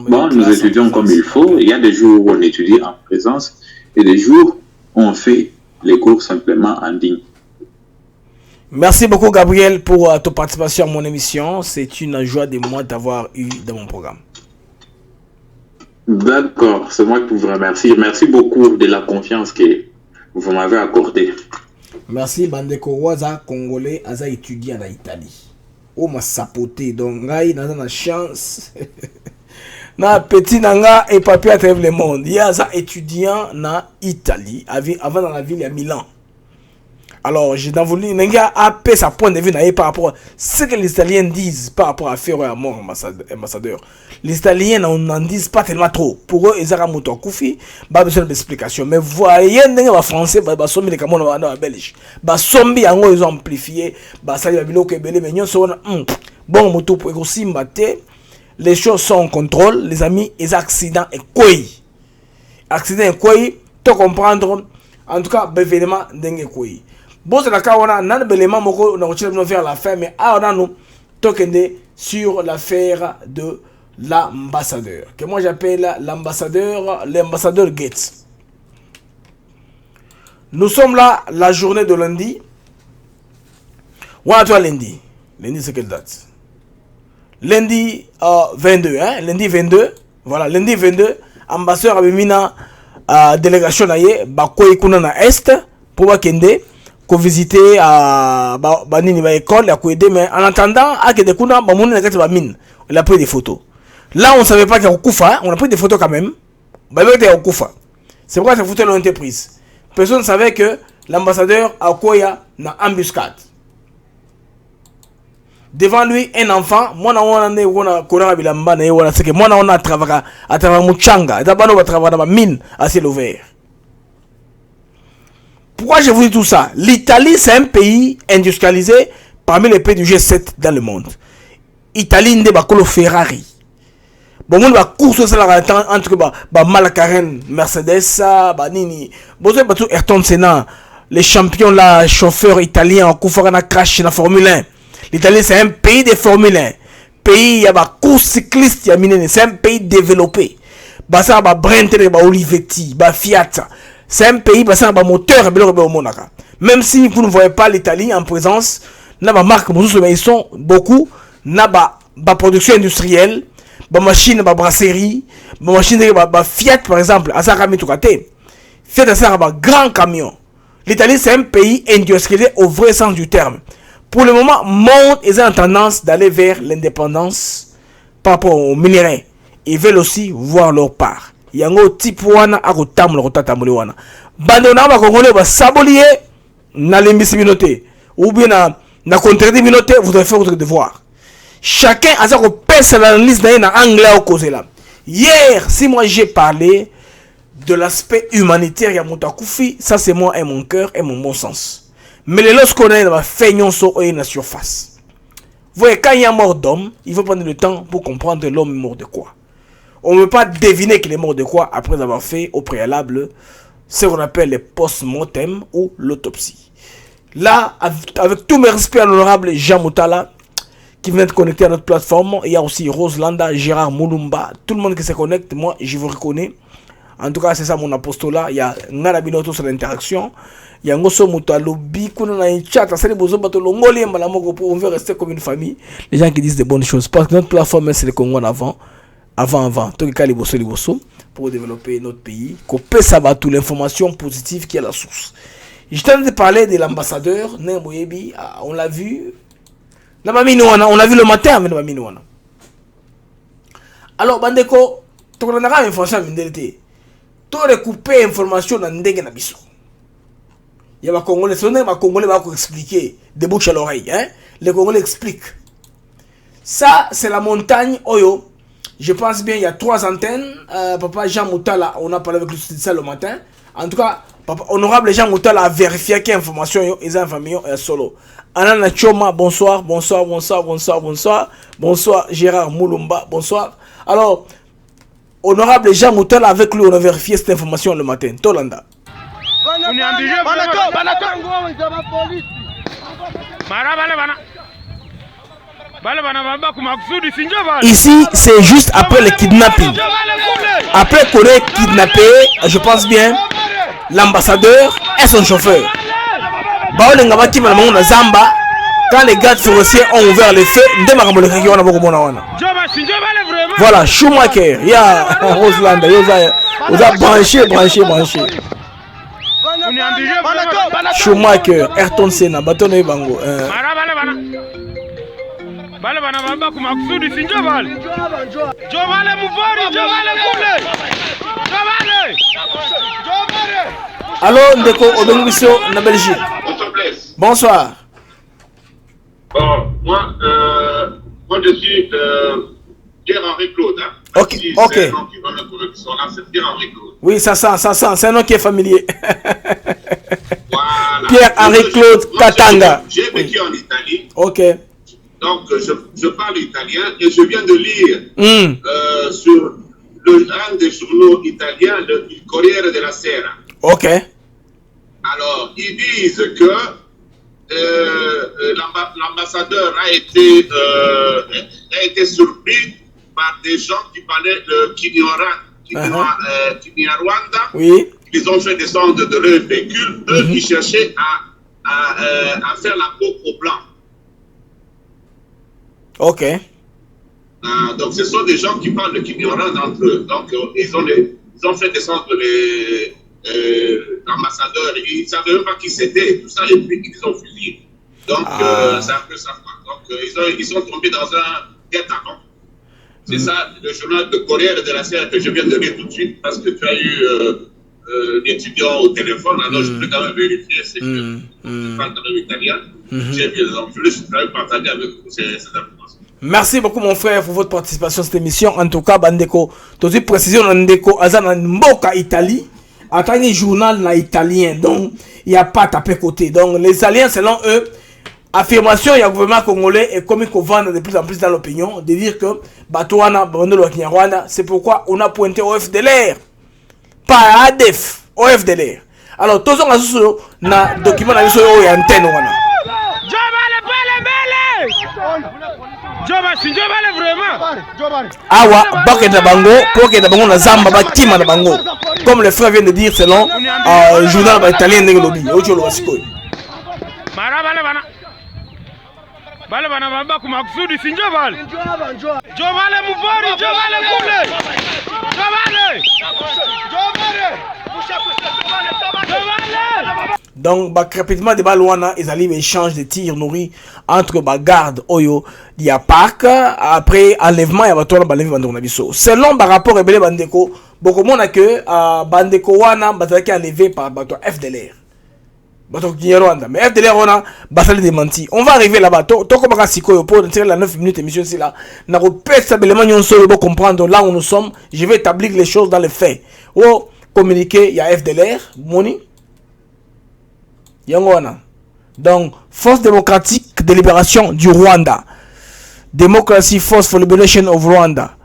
Bon, nous étudions comme il faut. Il y a des jours où on étudie en présence et des jours où on fait les cours simplement en ligne. Merci beaucoup, Gabriel, pour ta participation à mon émission. C'est une joie de moi d'avoir eu dans mon programme. D'accord, c'est moi qui vous remercie. Merci beaucoup de la confiance que vous m'avez accordée. Merci, Bandeko Waza, Congolais, Aza étudiant en Italie. Oh, ma sapoté, donc, Ngaï, dans la chance. Na petit nanga et papier à travers le monde. Il y a Aza étudiant en Italie, avant dans la ville à Milan. Alors, j'ai voulu, Nenga a fait sa point de vue par rapport à ce que les Italiens disent par rapport à faire à mort ambassadeur. Les Italiens n'en disent pas tellement trop. Pour eux, ils ont un Koufi, pas besoin d'explication. Mais voyez, les Français, les Camerounais, les Belges, ils ont amplifié, bon, les choses sont en contrôle, les amis, les accidents et quoi. Accidents et quoi, tu comprendre, en tout cas, évidemment, dengue quoi. Bon, c'est la cas, on a un élément vers la fin, mais on a nous tokende sur l'affaire de l'ambassadeur, que moi j'appelle l'ambassadeur Gates. Nous sommes là la journée de lundi. Voilà, toi, lundi. Lundi, c'est quelle date? Lundi 22, hein? Lundi 22. Voilà, lundi 22, ambassadeur a mis une délégation bakoy kuna na est pour kende ko visiter banini ba école ya ko aider, mais en attendant akende kuna ba moni na kati ba mine. Il a pris des photos. Là, on ne savait pas qu'il y a Okufa, on a pris des photos quand même. C'est pourquoi ces photos ont été prises. Personne ne savait que l'ambassadeur a Okoya na embuscade. Devant lui, un enfant, moi on a travaillé à travers Muchanga, on a travaillé dans la mine à ciel ouvert. Pourquoi je vous dis tout ça? L'Italie, c'est un pays industrialisé parmi les pays du G7 dans le monde. Italie, n'est pas que Ferrari. Bon, on va course entre Malakaren, Mercedes, Banini, Bozo Batu Ayrton Senna, les champions là, chauffeurs italiens, Koufara crash la Formule 1. L'Italie, c'est un pays de Formule 1. Pays, il y a des courses cyclistes, c'est un pays développé. Basa ba Brent, ba Olivetti, ba Fiat. C'est un pays, basa ba moteur, même si vous ne voyez pas l'Italie en présence, n'a ba marque, ils sont beaucoup, n'a ba production industrielle, ba machine, ba brasserie, ba machine, ba Fiat par exemple, à Sarami Toukate. Fiat, ça ba grand camion. L'Italie, c'est un pays industrialisé au vrai sens du terme. Pour le moment, monde est en tendance d'aller vers l'indépendance par rapport aux minéraux. Ils veulent aussi voir leur part. Il y a un type wana a rotam le rotata wana. Bandona ba congolais ba sabolier na lembisi minoté ou bien na contredire minoté, vous devez faire votre devoir. Chacun a sa pèse l'analyse dans anglais au cause là. Hier, si moi j'ai parlé de l'aspect humanitaire ya Moutakufi, ça c'est moi et mon cœur et mon bon sens. Mais les lorsqu'on est dans la feignons et la surface. Vous voyez, quand il y a mort d'homme, il faut prendre le temps pour comprendre l'homme est mort de quoi. On ne peut pas deviner qu'il est mort de quoi après avoir fait au préalable ce qu'on appelle les post-mortem ou l'autopsie. Là, avec tout mes respects à l'honorable Jean Moutala, qui vient de connecter à notre plateforme, il y a aussi Roselanda, Gérard Moulumba, tout le monde qui se connecte, moi je vous reconnais. En tout cas, c'est ça mon apostolat. Il y a Ngarabinoto sur l'interaction. Il y a Ngoso Moutalobi, on a un chat, on veut rester comme une famille. Les gens qui disent des bonnes choses. Parce que notre plateforme, c'est le Congo avant. Pour développer notre pays. Qu'on peut savoir toute l'information positive qui est la source. Je t'en ai parlé de l'ambassadeur, on l'a vu. On l'a vu le matin avec Naminouana. Alors, Bandeko, tu as une information minérité. Tu as recoupé l'information dans Ndenge Nabiso. Il y a des Congolais, qui vont expliquer de bouche à l'oreille. Hein? Les Congolais expliquent. Ça, c'est la montagne Oyo. Je pense bien, il y a 3 antennes. Papa Jean Moutala, on a parlé avec lui de ça le matin. En tout cas, papa, honorable Jean Moutala a vérifié qu'il y a information, ils ont famille solo. Anana Choma, bonsoir, bonsoir, bonsoir, bonsoir, bonsoir. Bonsoir, Gérard Moulumba, bonsoir. Alors, honorable Jean Moutala, avec lui, on a vérifié cette information le matin. Tolanda. Ici, c'est juste après le kidnapping. Après qu'on ait kidnappé, je pense bien, l'ambassadeur et son chauffeur. Quand les gardes forestiers ont ouvert les feux, voilà, Schumacher, il y a Roseland, il y a branché. Schumacher, Ayrton Senna, Batono et Bango. Allô, Ndeko, Obenguiso, na Belgique. Bonsoir. Bon, moi je suis Pierre-Henri Claude. Hein. Ok, si ok. C'est un nom qui va me corriger son nom, c'est Pierre-Henri Claude. Oui, ça sent, c'est un nom qui est familier. Voilà. Pierre-Henri Claude Katanga. J'ai vécu en Italie. Ok. Donc, je parle italien et je viens de lire sur un des journaux italiens, le Corriere della Sera. Ok. Alors, ils disent que l'ambassadeur a été surpris par des gens qui parlaient de Kinyarwanda. Oui. Ils ont fait descendre de leur véhicule, eux qui cherchaient à faire la peau aux blancs. Ok. Donc, ce sont des gens qui parlent de Kinyarwanda entre eux. Donc, ils ont fait descendre l'ambassadeur. Ils ne savaient même pas qui c'était. Tout ça, et puis ils ont fusillé. Donc, c'est un peu ça. Donc, ils sont tombés dans un guet-apens. C'est ça, le journal de Corriere della Sera que je viens de lire tout de suite parce que tu as eu l'étudiant au téléphone. Alors, je voulais quand même vérifier. C'est que je parle quand même italien. J'ai vu, donc je voulais partager avec vous ces informations. Merci beaucoup mon frère pour votre participation à cette émission. En tout cas, Bandeko, tu as précision Bandeko, Azana Mboka Italie, en tant que journal na italien, donc il n'y a pas tapé côté. Donc les Italiens, selon eux, affirmation, il y a le gouvernement congolais et comme il vend de plus en plus dans l'opinion, de dire que Batouana, Bandolo Kinyarwanda, c'est pourquoi on a pointé au FDLR, pas à ADF, au FDLR. Alors tous on a na document na biso yo ya antenne wana. Awa bake na bango pour que na bango na zamba ba kima na bango. Comme le frère vient de dire selon journal italien ndenge lobi. Ocho lo basikoy. Bale bana baba kumakusudi sinjo bale. Jo bale mubori, jo bale kule. Jo bale. Donc rapidement des balles wana ils allaient échange de tirs nourris entre garde oyo dia parc après enlèvement ya bato na balevi bandeko na biso. Selon ba rapport rebelle bandeko boko mona que bandeko wana bazaki enlevé par bato FDLR. Bato qui Rwanda mais FDLR wana basali démenti. On va arriver là-bas. Toko baka sikoyo pour tirer la 9 minutes émission c'est là. Na repère stablement nyonso pour comprendre là où nous sommes. Je vais établir les choses dans les faits. Oh communiquer il y a FDLR moni Yangwana. Donc Force démocratique de libération du Rwanda. Democracy Force for Liberation of Rwanda.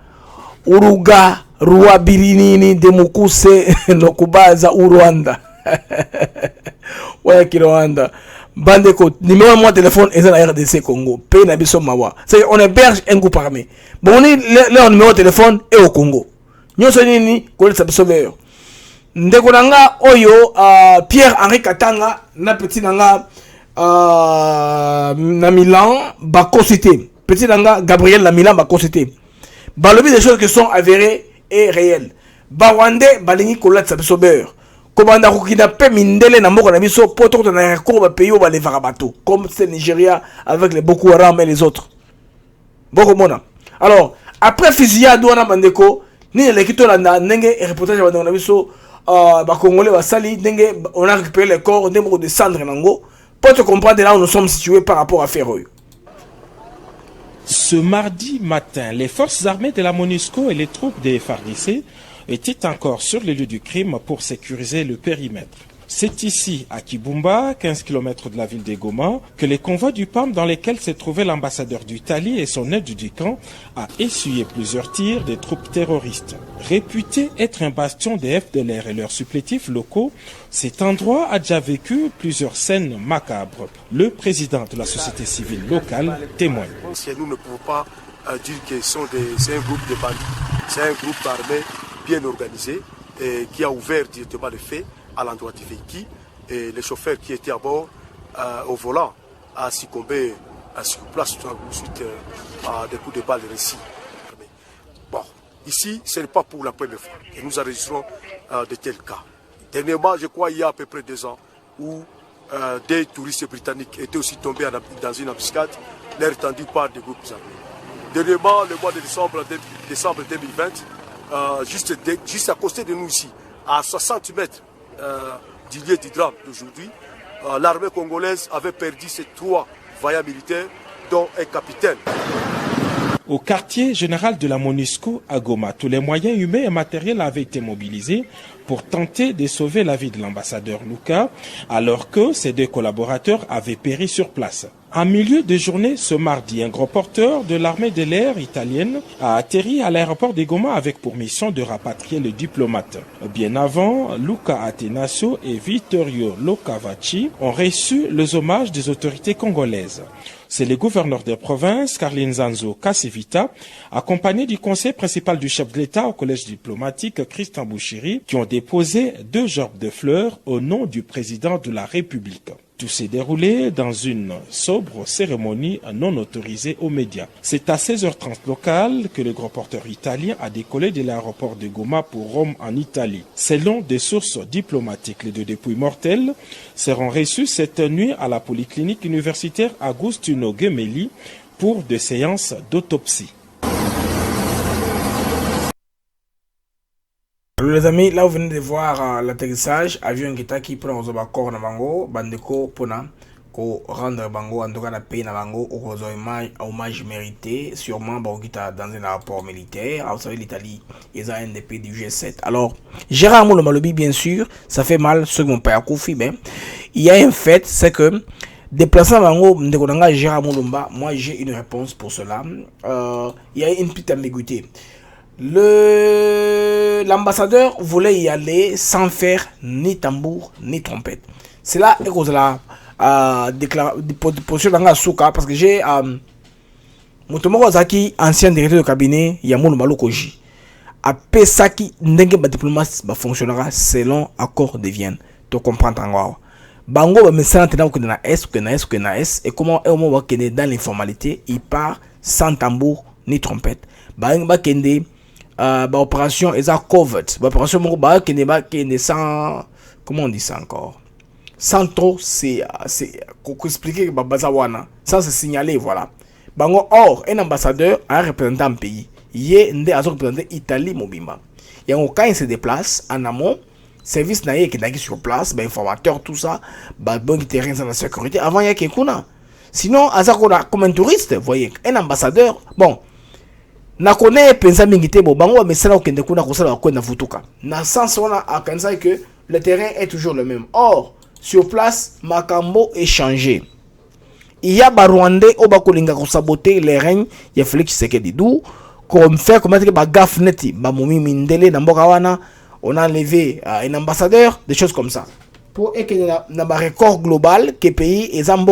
Uruga Ruabirinini Demokuse Nokubaza Rwanda. Ouais, qui Rwanda. Bandeko, numéro de téléphone est dans la RDC Congo. Pays Nabiso Mawa. C'est on héberge un groupe armé. Bon, on est le numéro de téléphone est au Congo. Nous sommes ni Kole Sabsoveur. Ndeko nanga oyo Pierre-Henri Katanga na petit nanga na Milan bakosité. Petit nanga Gabriel na Milan bakosité. Balobi des choses qui sont avérées et réelles. Barwandais balingi Kole Sabsoveur. Komanda kidnappé mindele na moko na biso poto na recours ba pays ba les varabato comme c'est Nigeria avec les Boko Haram et les autres. Boko mona. Alors après fusillade wana bandeko ni lekito la ndenge et reportage ba na biso ba congolais ba sali ndenge on a récupéré les corps ndenge descendre nango pour te comprendre là où nous sommes situés par rapport à Ferroy. Ce mardi matin, les forces armées de la MONUSCO et les troupes des FARDC étaient encore sur le lieu du crime pour sécuriser le périmètre. C'est ici, à Kibumba, 15 km de la ville de Goma, que les convois du PAM dans lesquels se trouvait l'ambassadeur d'Italie et son aide du camp a essuyé plusieurs tirs des troupes terroristes. Réputé être un bastion des FDLR et leurs supplétifs locaux, cet endroit a déjà vécu plusieurs scènes macabres. Le président de la société civile locale témoigne. Nous ne pouvons pas dire que c'est un groupe de bandits. C'est un groupe armé bien organisé et qui a ouvert directement le feu à l'endroit du véhicule. Et le chauffeur qui était à bord au volant a succombé sur place suite à des coups de balle réussis. Bon, ici, ce n'est pas pour la première fois que nous enregistrons de tels cas. Dernièrement, je crois il y a à peu près 2 ans, où des touristes britanniques étaient aussi tombés dans une embuscade, l'air tendu par des groupes armés. Dernièrement, le mois de décembre 2020, juste à côté de nous ici, à 60 mètres du lieu du drame d'aujourd'hui, l'armée congolaise avait perdu ses 3 vaillants militaires, dont un capitaine. Au quartier général de la MONUSCO à Goma, tous les moyens humains et matériels avaient été mobilisés pour tenter de sauver la vie de l'ambassadeur Luca, alors que ses 2 collaborateurs avaient péri sur place. En milieu de journée, ce mardi, un gros porteur de l'armée de l'air italienne a atterri à l'aéroport de Goma avec pour mission de rapatrier le diplomate. Bien avant, Luca Atenacio et Vittorio Locavacci ont reçu les hommages des autorités congolaises. C'est le gouverneur de province, Carlinzanzo Kasivita, accompagné du conseil principal du chef de l'État au collège diplomatique, Christian Bouchiri, qui ont déposé 2 gerbes de fleurs au nom du président de la République. Tout s'est déroulé dans une sobre cérémonie non autorisée aux médias. C'est à 16h30 locale que le gros porteur italien a décollé de l'aéroport de Goma pour Rome en Italie. Selon des sources diplomatiques, les 2 dépouilles mortelles seront reçues cette nuit à la polyclinique universitaire Agostino Gemelli pour des séances d'autopsie. Alors les amis, là vous venez de voir l'atterrissage, avion qui prend aux corps na bango, bandeko pona ko rendre bango en tout cas la paix na bango au hommage mérité, sûrement bangita dans un aéroport militaire. Alors, vous savez l'Italie, ils ont un des pays du G7. Alors Gérard Moulomba Lobi bien sûr, ça fait mal ceux qui m'ont pas Koufi, mais il y a un fait, c'est que déplaçant bango ndeko nanga Gérard Moulomba, moi j'ai une réponse pour cela. Il y a une petite ambiguïté. l'ambassadeur voulait y aller sans faire ni tambour ni trompette. C'est là que vous allez position dans la souka parce que j'ai Mutomoko Zaki, ancien directeur de cabinet, Yamoul Maloukoji, a pesaki ndenge ba diplomatie ba fonctionnera selon accord de Vienne. Tu comprends encore. Bango ba messana tena ko na S et comment au moment que dans l'informalité, il part sans tambour ni trompette. Ba kende ba opération eza covert. Ba opération moko ba kende sans comment on dit ça encore. Sans trop c'est expliquer ba bazawana, sans se signaler voilà. Bango or un ambassadeur a représenté un pays. Yé ndé a représenté Italie mobimba. Yango quand il se déplace en amont, service naie qui est sur place, bah informateur tout ça, bah bon terrain dans la sécurité avant il y a quelqu'un. Sinon azakona comme un touriste, voyez, un ambassadeur. Bon, na connaît pensa mingité bo bango mais ça là okende kuna ko sala ko na futuka. Na sens on a kansa que le terrain est toujours le même. Or, sur place makambo est changé. Il y a des Rwandais qui ont saboté les règnes de Félix Tshisekedi. D'où, comme fait, comme que gaffe neti, on a enlevé un ambassadeur, des choses comme ça. Pour que un record global que le pays est en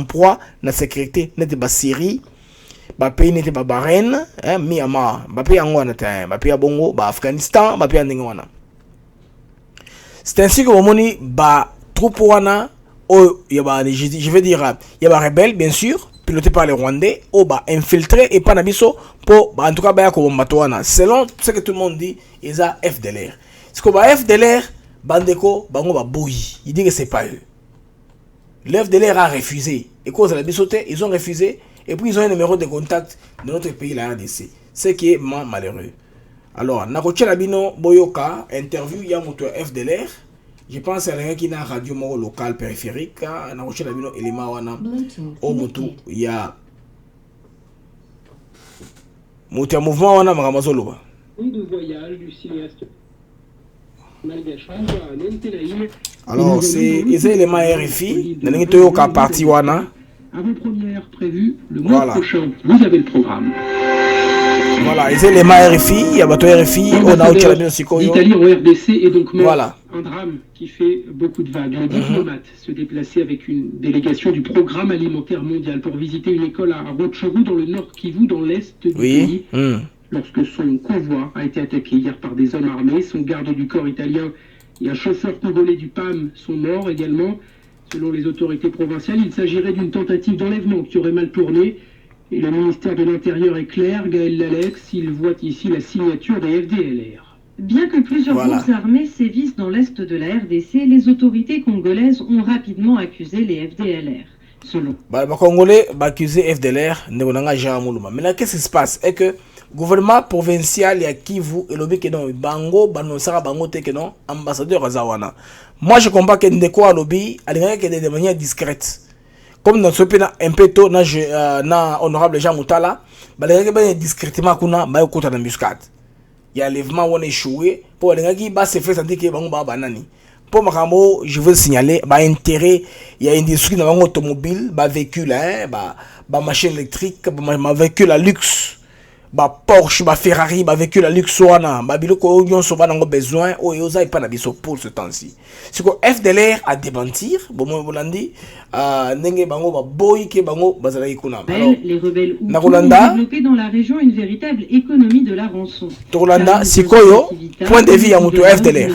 proie de la sécurité, n'est pas Syrie, le pays n'est pas Bahreïn, Myanmar, le pays en pays Bongo, Afghanistan, le pays en c'est ainsi que le troupe wana. Je veux dire, il y a des rebelles, bien sûr, pilotés par les Rwandais, infiltrés et pas nabiso pour, en tout cas, selon ce que tout le monde dit, ils ont FDLR. Ce que FDLR, Bandeko, Bango, Bouyi, il dit que c'est pas eux. Le FDLR a refusé. Et cause de la bisoté, ils ont refusé, et puis ils ont un numéro de contact de notre pays, la RDC. Ce qui est malheureux. Alors, Nakoche Labino, Boyoka, interview, il y a mon FDLR. Je pense à quelqu'un qui a une radio locale périphérique. On a reçu un élément au Moutou. Il y a un mouvement on a Maramazolo. Alors, c'est les éléments RFI. Nous avons un parti wana. Avant-première prévue le mois prochain. Vous avez le programme. Voilà, les éléments RFI, il y a bateau RFI, on a autre l'Italie au RDC est donc mort. Voilà. Un drame qui fait beaucoup de vagues. Un diplomate se déplaçait avec une délégation du Programme alimentaire mondial pour visiter une école à Rutshuru dans le nord Kivu, dans l'est du pays. Lorsque son convoi a été attaqué hier par des hommes armés, son garde du corps italien et un chauffeur congolais du PAM sont morts également. Selon les autorités provinciales, il s'agirait d'une tentative d'enlèvement qui aurait mal tourné. Et le ministère de l'Intérieur est clair, Gaël Lalex, il voit ici la signature des FDLR. Bien que plusieurs groupes armés sévissent dans l'est de la RDC, les autorités congolaises ont rapidement accusé les FDLR. Selon. Les Congolais ont accusé FDLR, mais là, qu'est-ce qui se passe? Et que le gouvernement provincial y a Kivu et le Békénon, Bango, Banosara, Bango, Tekenon, ambassadeur Azawana. Moi, je comprends que Ndeko a lobby, de manière discrète. Comme notre pays un peu tôt, na honorable Jean Moutala, discrètement kuna ba yokota na muscat. Il y a lèvement on échoué pour les gens qui se fait sentir que bango ba banani. Pour makambo, je veux signaler ba intérêt, il y a une industrie dans automobile, ba véhicule ba machine électrique, ba véhicule à luxe. Ba Porsche, ba Ferrari, ba véhicule à luxe wana, ba biloko yon so ba nango besoin o yoza pas na biso pour ce temps-ci. C'est que FDLR a démentir, bon moi bolandi, ndenge bango ba boy ke bango bazala ikuna. Les rebelles ont développé dans la région une véritable économie de la rançon. Tolanda sikoyo, point de vue à moto FDLR.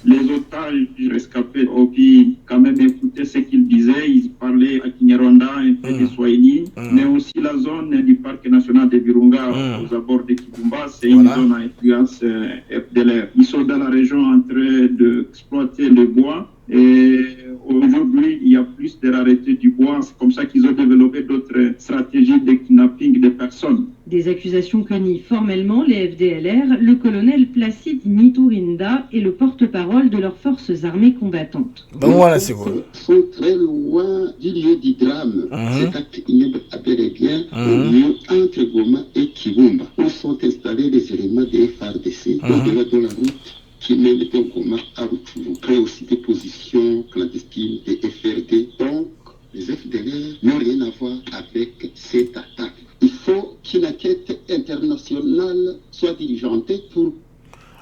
Les otages rescapés ont pu quand même écouter ce qu'ils disaient, ils parlaient à Kinyarwanda, un peu de Swahili, mais aussi la zone du parc national de Virunga. Aux abords de Kibumba, c'est une zone à influence FDLR. Ils sont dans la région en train d'exploiter le bois et aujourd'hui il y a plus de rareté du bois. C'est comme ça qu'ils ont développé d'autres stratégies de kidnapping de personnes. Des accusations que nient formellement les FDLR, le colonel Placide Niturinda est le porte-parole de leurs forces armées combattantes. Bon, voilà, c'est quoi? Sont très loin du lieu du drame. Cet acte ignoble a bel et bien lieu entre Goma et Kibumba, où sont installés les éléments des FARDC, au-delà de la route qui mène de Goma à Rutshuru. Créent aussi des positions clandestines des FRD. Donc, les FDLR n'ont rien à voir avec cette attaque. Il faut qu'une enquête internationale soit diligentée pour...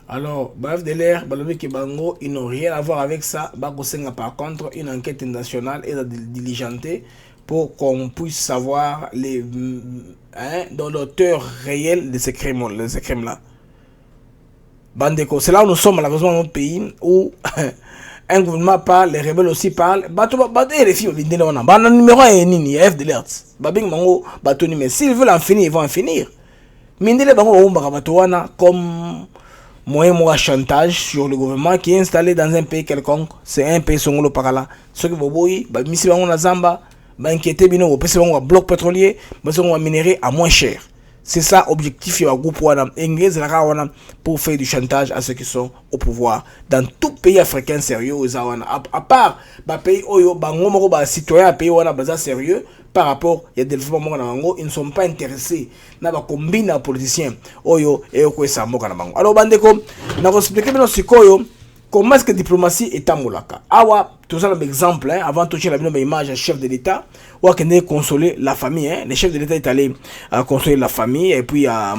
Alors, bref, de l'air, ils n'ont rien à voir avec ça. Par contre, une enquête internationale est diligentée pour qu'on puisse savoir l'auteur réel de ces crimes-là. Bandeko, c'est là où nous sommes malheureusement dans notre pays où un gouvernement parle, les rebelles aussi parlent. Numéro 1 nini, F de l'Hertz. Mais s'ils veulent en finir, ils vont en finir. Mindele bango comme moyen de chantage sur le gouvernement qui est installé dans un pays quelconque. C'est un pays songolo par là. Ce que vous voyez, misi bango na Zamba, inquiété bino, au PC bango bloc pétrolier, bango minerai à moins cher. C'est ça l'objectif du groupe pour faire du chantage à ceux qui sont au pouvoir. Dans tout pays africain sérieux, à part les pays où les citoyens pays sérieux par rapport à des développements, ils ne sont pas intéressés. Ils combinent les politiciens. Alors, bandeko, je vais expliquer comment est-ce que la diplomatie est en Molaka. Tout ça, l'exemple, avant de toucher la image du chef de l'État, on a consoler la famille. Le chef de l'État est allé consoler la famille. Et puis, il a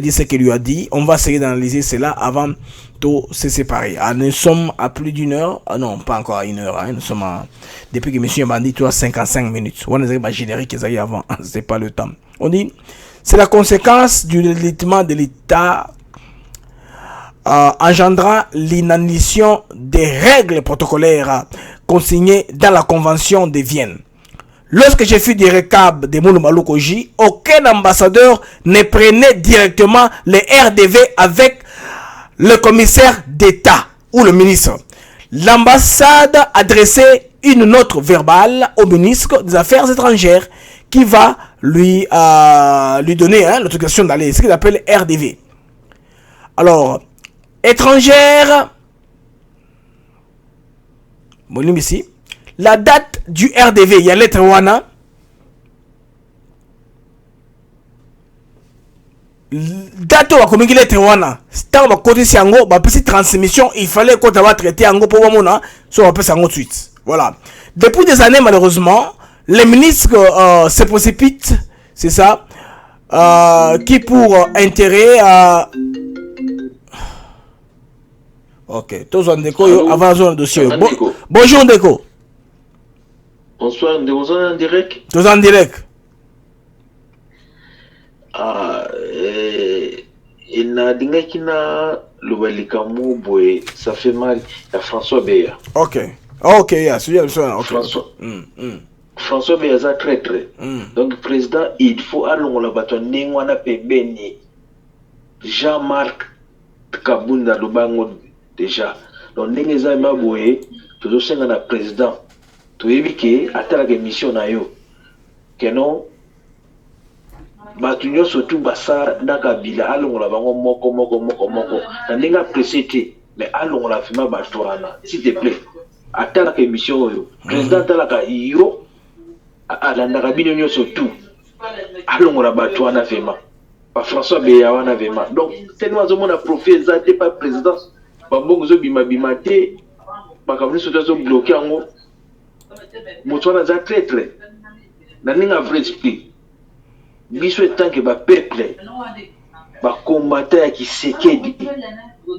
dit ce qu'il lui a dit. On va essayer d'analyser cela avant de se séparer. Nous sommes à plus d'une heure. Non, pas encore à une heure. Nous sommes depuis que M. Bandi, 55 minutes. On a générique avant. Ce n'est pas le temps. On dit, c'est la conséquence du délitement de l'État engendrant l'inanition des règles protocolaires consignées dans la Convention de Vienne. Lorsque j'ai fait des récaps de Mouloumaloukoji, aucun ambassadeur ne prenait directement les RDV avec le commissaire d'État ou le ministre. L'ambassade adressait une note verbale au ministre des Affaires étrangères qui va lui donner l'autorisation d'aller, ce qu'il appelle RDV. Alors, étrangère, bon, ici, la date du RDV, il y a lettre wana. Date ou comme il lettre wana. Tant que côté siango, bah petite transmission, il fallait qu'on va traiter ango pour mona, soit on peut s'en suite. Voilà. Depuis des années, malheureusement, les ministres se précipitent, c'est ça, qui pour intérêt ok, tous en déco, avant le dossier. Bonjour Ndeko. Bonsoir, nous sommes en direct. Tous en direct. Il n'a dingue qui n'a le welikamu boy, ça fait mal. Il y a François Béa. Ok, ok, yeah, c'est bien. François Béa est très très. Donc président, il faut aller la bâton n'engwana pebeni. Jean-Marc Kabunda Lubango déjà. Donc n'engeza maboye, toujours c'est un président. Tu es que à la mission na yo que non batunyo surtout basa na kabila alongola bango moko na ninga précité mais alongola fima batwana s'il te plaît à la mission yo président talaka yo ala na kabino nyo surtout alongola batwana fima ba François Béa wana fima donc tellement zo mona profil za te pas président ba mbongo zo bima te ba kabino surtout zo bloquer ango Moutouana za très na ninga vrai esprit biso tant que ba peuple ba combattant qui sekedi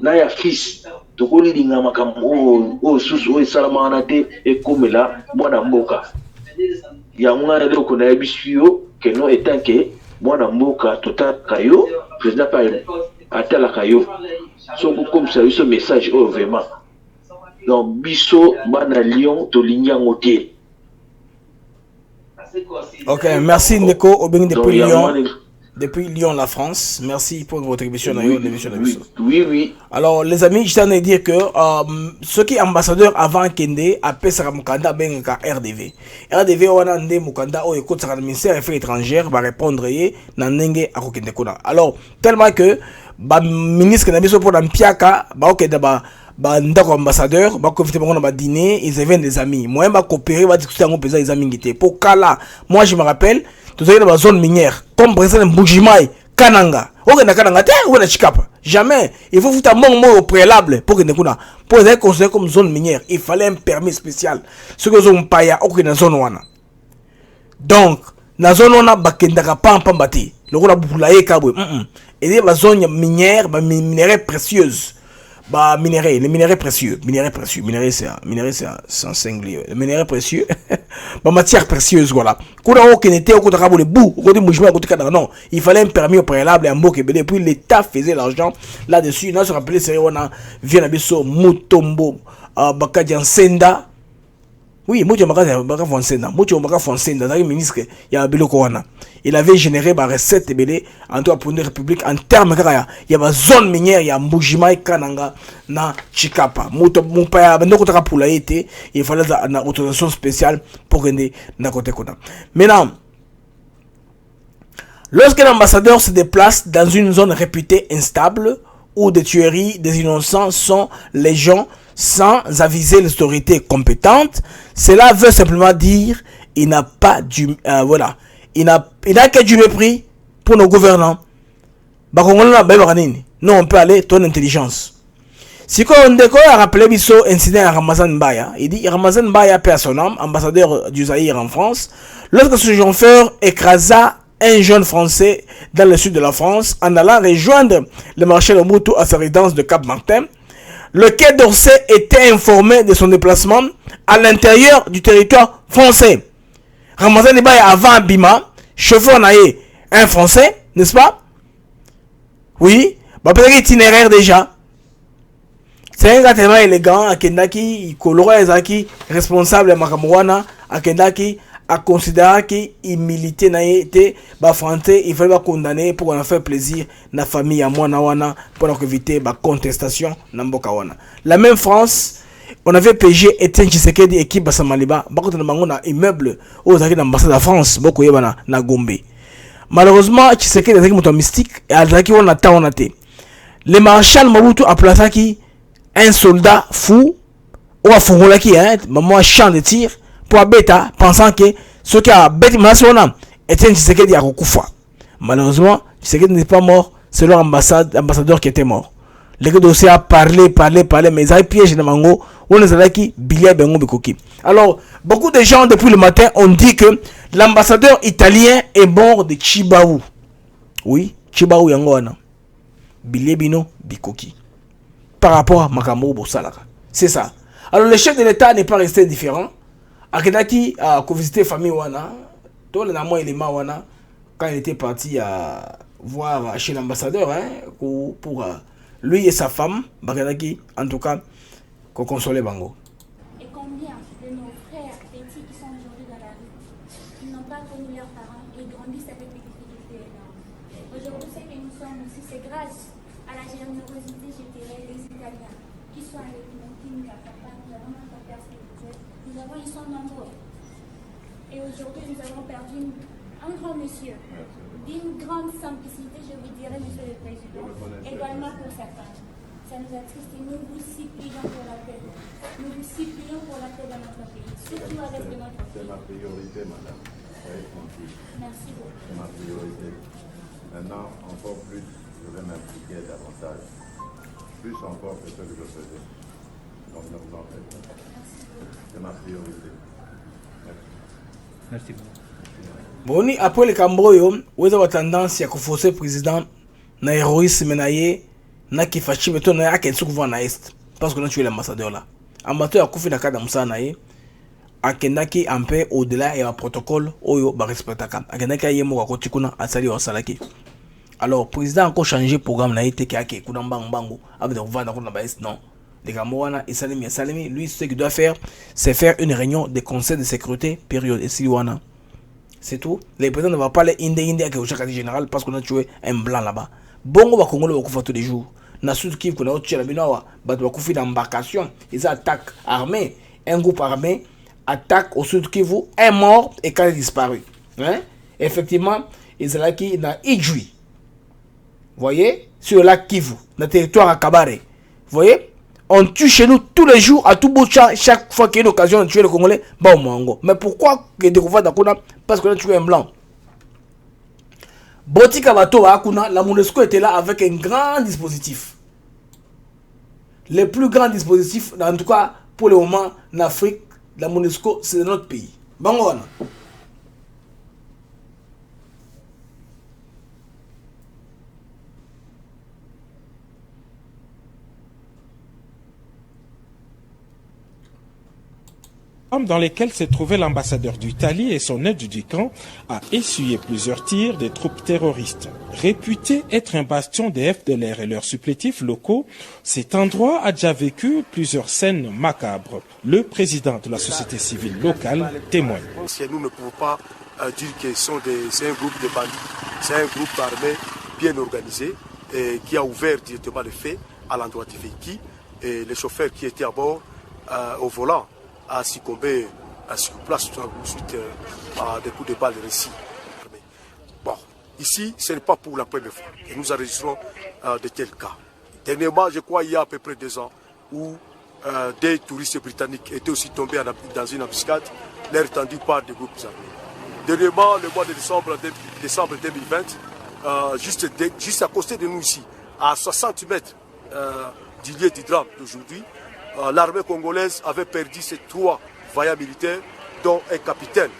na ya fils to ko linga makambo o susu o salama na te e komela mwana mboka ya mwana de ko na bisio que non étant que mwana mboka tota kayo président pa atala kayo so comme ça ce message au vraiment. Donc, biso bana Lyon to linyango te. Ok, merci Ndeko Obeng depuis Lyon. Depuis Lyon, la France. Merci pour votre émission. Oui. Alors, les amis, je tiens à dire que ceux qui sont ambassadeurs avant Kende appellent ça Mukanda Benga RDV. RDV, on a un Mukanda, on écoute le ministère des Affaires étrangères, va répondre à Nenge à Kende Kona. Alors, tellement que, le ministre Nabiso pour l'Ampiaka, ok, d'abord. Ndako ambassadeur ba confiter bango na ba dîner ils viennent des amis moi ba coopérer ba discuter ngo pesa les amis ngité pour kala moi je me rappelle tout ça dans la zone minière comme président Mbujimai Kananga ok na Kananga te ou na Chikapa jamais il faut foutre un mot au préalable pour que nekuna pour être considéré comme zone minière il fallait un permis spécial ce que zone paya ok na zone wana donc na zone on a bakendaka pampa mbati lokola bulaye kabwe et des zone minière minerais précieuses les minéraux précieux c'est un singulier les minéraux précieux matières précieuses voilà kuna okenete okotaka bo le bout okoti mujima okoti non il fallait un permis au préalable en Mboka et puis l'état faisait l'argent là-dessus on se rappelait c'est on a vient biso Mutombo Bakadjan Senda. Oui, Mouti Baka Fonsenda, Mouti Baka Fonsenda, dans le ministre, il y a Bilo Kowana. Il avait généré des recettes en tout pour une république en termes il y a une zone minière, il y a Mbujima et Kananga na Chikapa. Mouto Moupaya, Benokotaka pour la été, il fallait une autorisation spéciale pour gagner na côté Kona. Maintenant, lorsque l'ambassadeur se déplace dans une zone réputée instable, où des tueries des innocents sont les gens sans aviser les autorités compétentes, cela veut simplement dire il n'a pas du il n'a que du mépris pour nos gouvernants. Non, on peut aller ton intelligence. Si on a rappelé biso incident à Ramazan Mbaya, il dit Ramazan Mbaya paix à son âme, ambassadeur du Zaïre en France, lorsque ce chauffeur écrasa un jeune Français dans le sud de la France en allant rejoindre le marché de Mobutu à sa résidence de Cap-Martin. Le Quai d'Orsay était informé de son déplacement à l'intérieur du territoire français. Ramazan Mbaya avant Bima, chauffeur naïe, un Français, n'est-ce pas? Oui, peut-être itinéraire déjà. C'est un gars tellement élégant, à Kendaki, Kolora Ezaki, responsable de Makamouana, à Kendaki, à considérer qu'il militait naïté, français, il fallait condamner pour en faire plaisir na famille à Mouana pour éviter la contestation na Mbokawana. La même France, on avait PG Etienne Tshisekedi équipe Basamaliba, bakota na bango na immeuble aux arrêts d'ambassade de France, boko yebana na Gombe. Malheureusement, Tshisekedi est un mystique et Alzaki on attend on até. Le maréchal Mobutu a placé un soldat fou ou a fongolaki maman champ de tir pour abeta pensant que ce qui a bête masona Etienne Tshisekedi a kufa. Malheureusement, Tshisekedi n'est pas mort, c'est leur ambassadeur qui était mort. Les dossiers a parlé, mais ils avaient piégé les mango, on les a dit billet bengo bikoki. Alors, beaucoup de gens depuis le matin ont dit que l'ambassadeur italien est mort de Chibaou. Oui, Chibaou yangoana. Billet bino bikoki. Par rapport à Makambo Bossalaka. C'est ça. Alors, le chef de l'État n'est pas resté différent. Akedaki a visité famille Wana. Tout le nom élément Wana. Quand il était parti à voir chez l'ambassadeur, pour lui et sa femme, Bakedaki, en tout cas, qu'on consolait Bango. Et combien de nos frères petits qui sont aujourd'hui dans la rue, ils n'ont pas connu leurs parents et grandissent avec des difficultés énormes. Aujourd'hui, ce que nous sommes ici, c'est grâce à la générosité, je dirais, des Italiens, qui sont avec nous, qui nous accompagnent, nous avons notre père spirituel, ils sont nombreux. Et aujourd'hui, nous avons perdu un grand monsieur, d'une grande simplicité, je vous dirais, monsieur le président, également pour sa femme. Ça nous attriste et nous vous supplions pour la paix. Nous vous supplions pour la paix dans notre pays, surtout avec de notre pays. C'est ma priorité, madame. Merci beaucoup. C'est ma priorité. Maintenant, encore plus, je vais m'impliquer davantage. Plus encore que ce que je faisais. Donc, ne vous en faites pas. C'est ma priorité. Merci beaucoup. Boni, après le Cambroyo, vous avez tendance à fausser le président na héroïsme naïe, na kifachi meto na yake tsukuva na est. Parce que nous tué l'ambassadeur là. Ambassadeur a koufi na kada musa naïe. Akendaki un peu au-delà et un protocole oyo ba respectaka. Akendaki yemo kwa kotikuna asali wa salaki. Alors, président a encore changé programme na été qui kuna bango avec de vendre na ba est non. Les Gamouana et Salimi, lui ce qu'il doit faire, c'est faire une réunion de conseil de sécurité période et Siliwana. C'est tout. Les présidents ne vont pas aller Inde avec le chef général parce qu'on a tué un blanc là-bas. Bongo va Congolais va couper tous les jours. Na Sud Kivu qu'on a tué la binawa, va couper d'embarcation. Ils attaquent armés, un groupe armé attaque au Sud Kivu, un mort et quand il disparu. Hein? Effectivement, ils ont qui na Idjoui. Voyez, sur le lac Kivu, dans le territoire à Kabare. Voyez? On tue chez nous tous les jours, à tout bout de champ, chaque fois qu'il y a une occasion de tuer les Congolais, bah au Mongo. Mais pourquoi que découvert d'Akuna? Parce qu'on a tué un blanc. Botika Bato à Akuna, la MONUSCO était là avec un grand dispositif. Le plus grand dispositif, en tout cas pour le moment, en Afrique, la MONUSCO, c'est notre pays. Bango. dans lesquels se trouvait l'ambassadeur d'Italie et son aide du camp a essuyé plusieurs tirs des troupes terroristes. Réputé être un bastion des FDLR et leurs supplétifs locaux, cet endroit a déjà vécu plusieurs scènes macabres. Le président de la société civile locale témoigne. Nous ne pouvons pas dire que c'est un groupe de bandits, c'est un groupe armé bien organisé et qui a ouvert directement le feu à l'endroit du véhicule. Et le chauffeur qui était à bord au volant a succombé sur place suite à des coups de balle réussis. Bon, ici, ce n'est pas pour la première fois que nous enregistrons de tels cas. Dernièrement, je crois, il y a à peu près 2 ans, où des touristes britanniques étaient aussi tombés dans une embuscade, l'air tendu par des groupes armés. Dernièrement, le mois de décembre 2020, juste à côté de nous ici, à 60 mètres du lieu du drame d'aujourd'hui, l'armée congolaise avait perdu ses 3 vaillants militaires, dont un capitaine.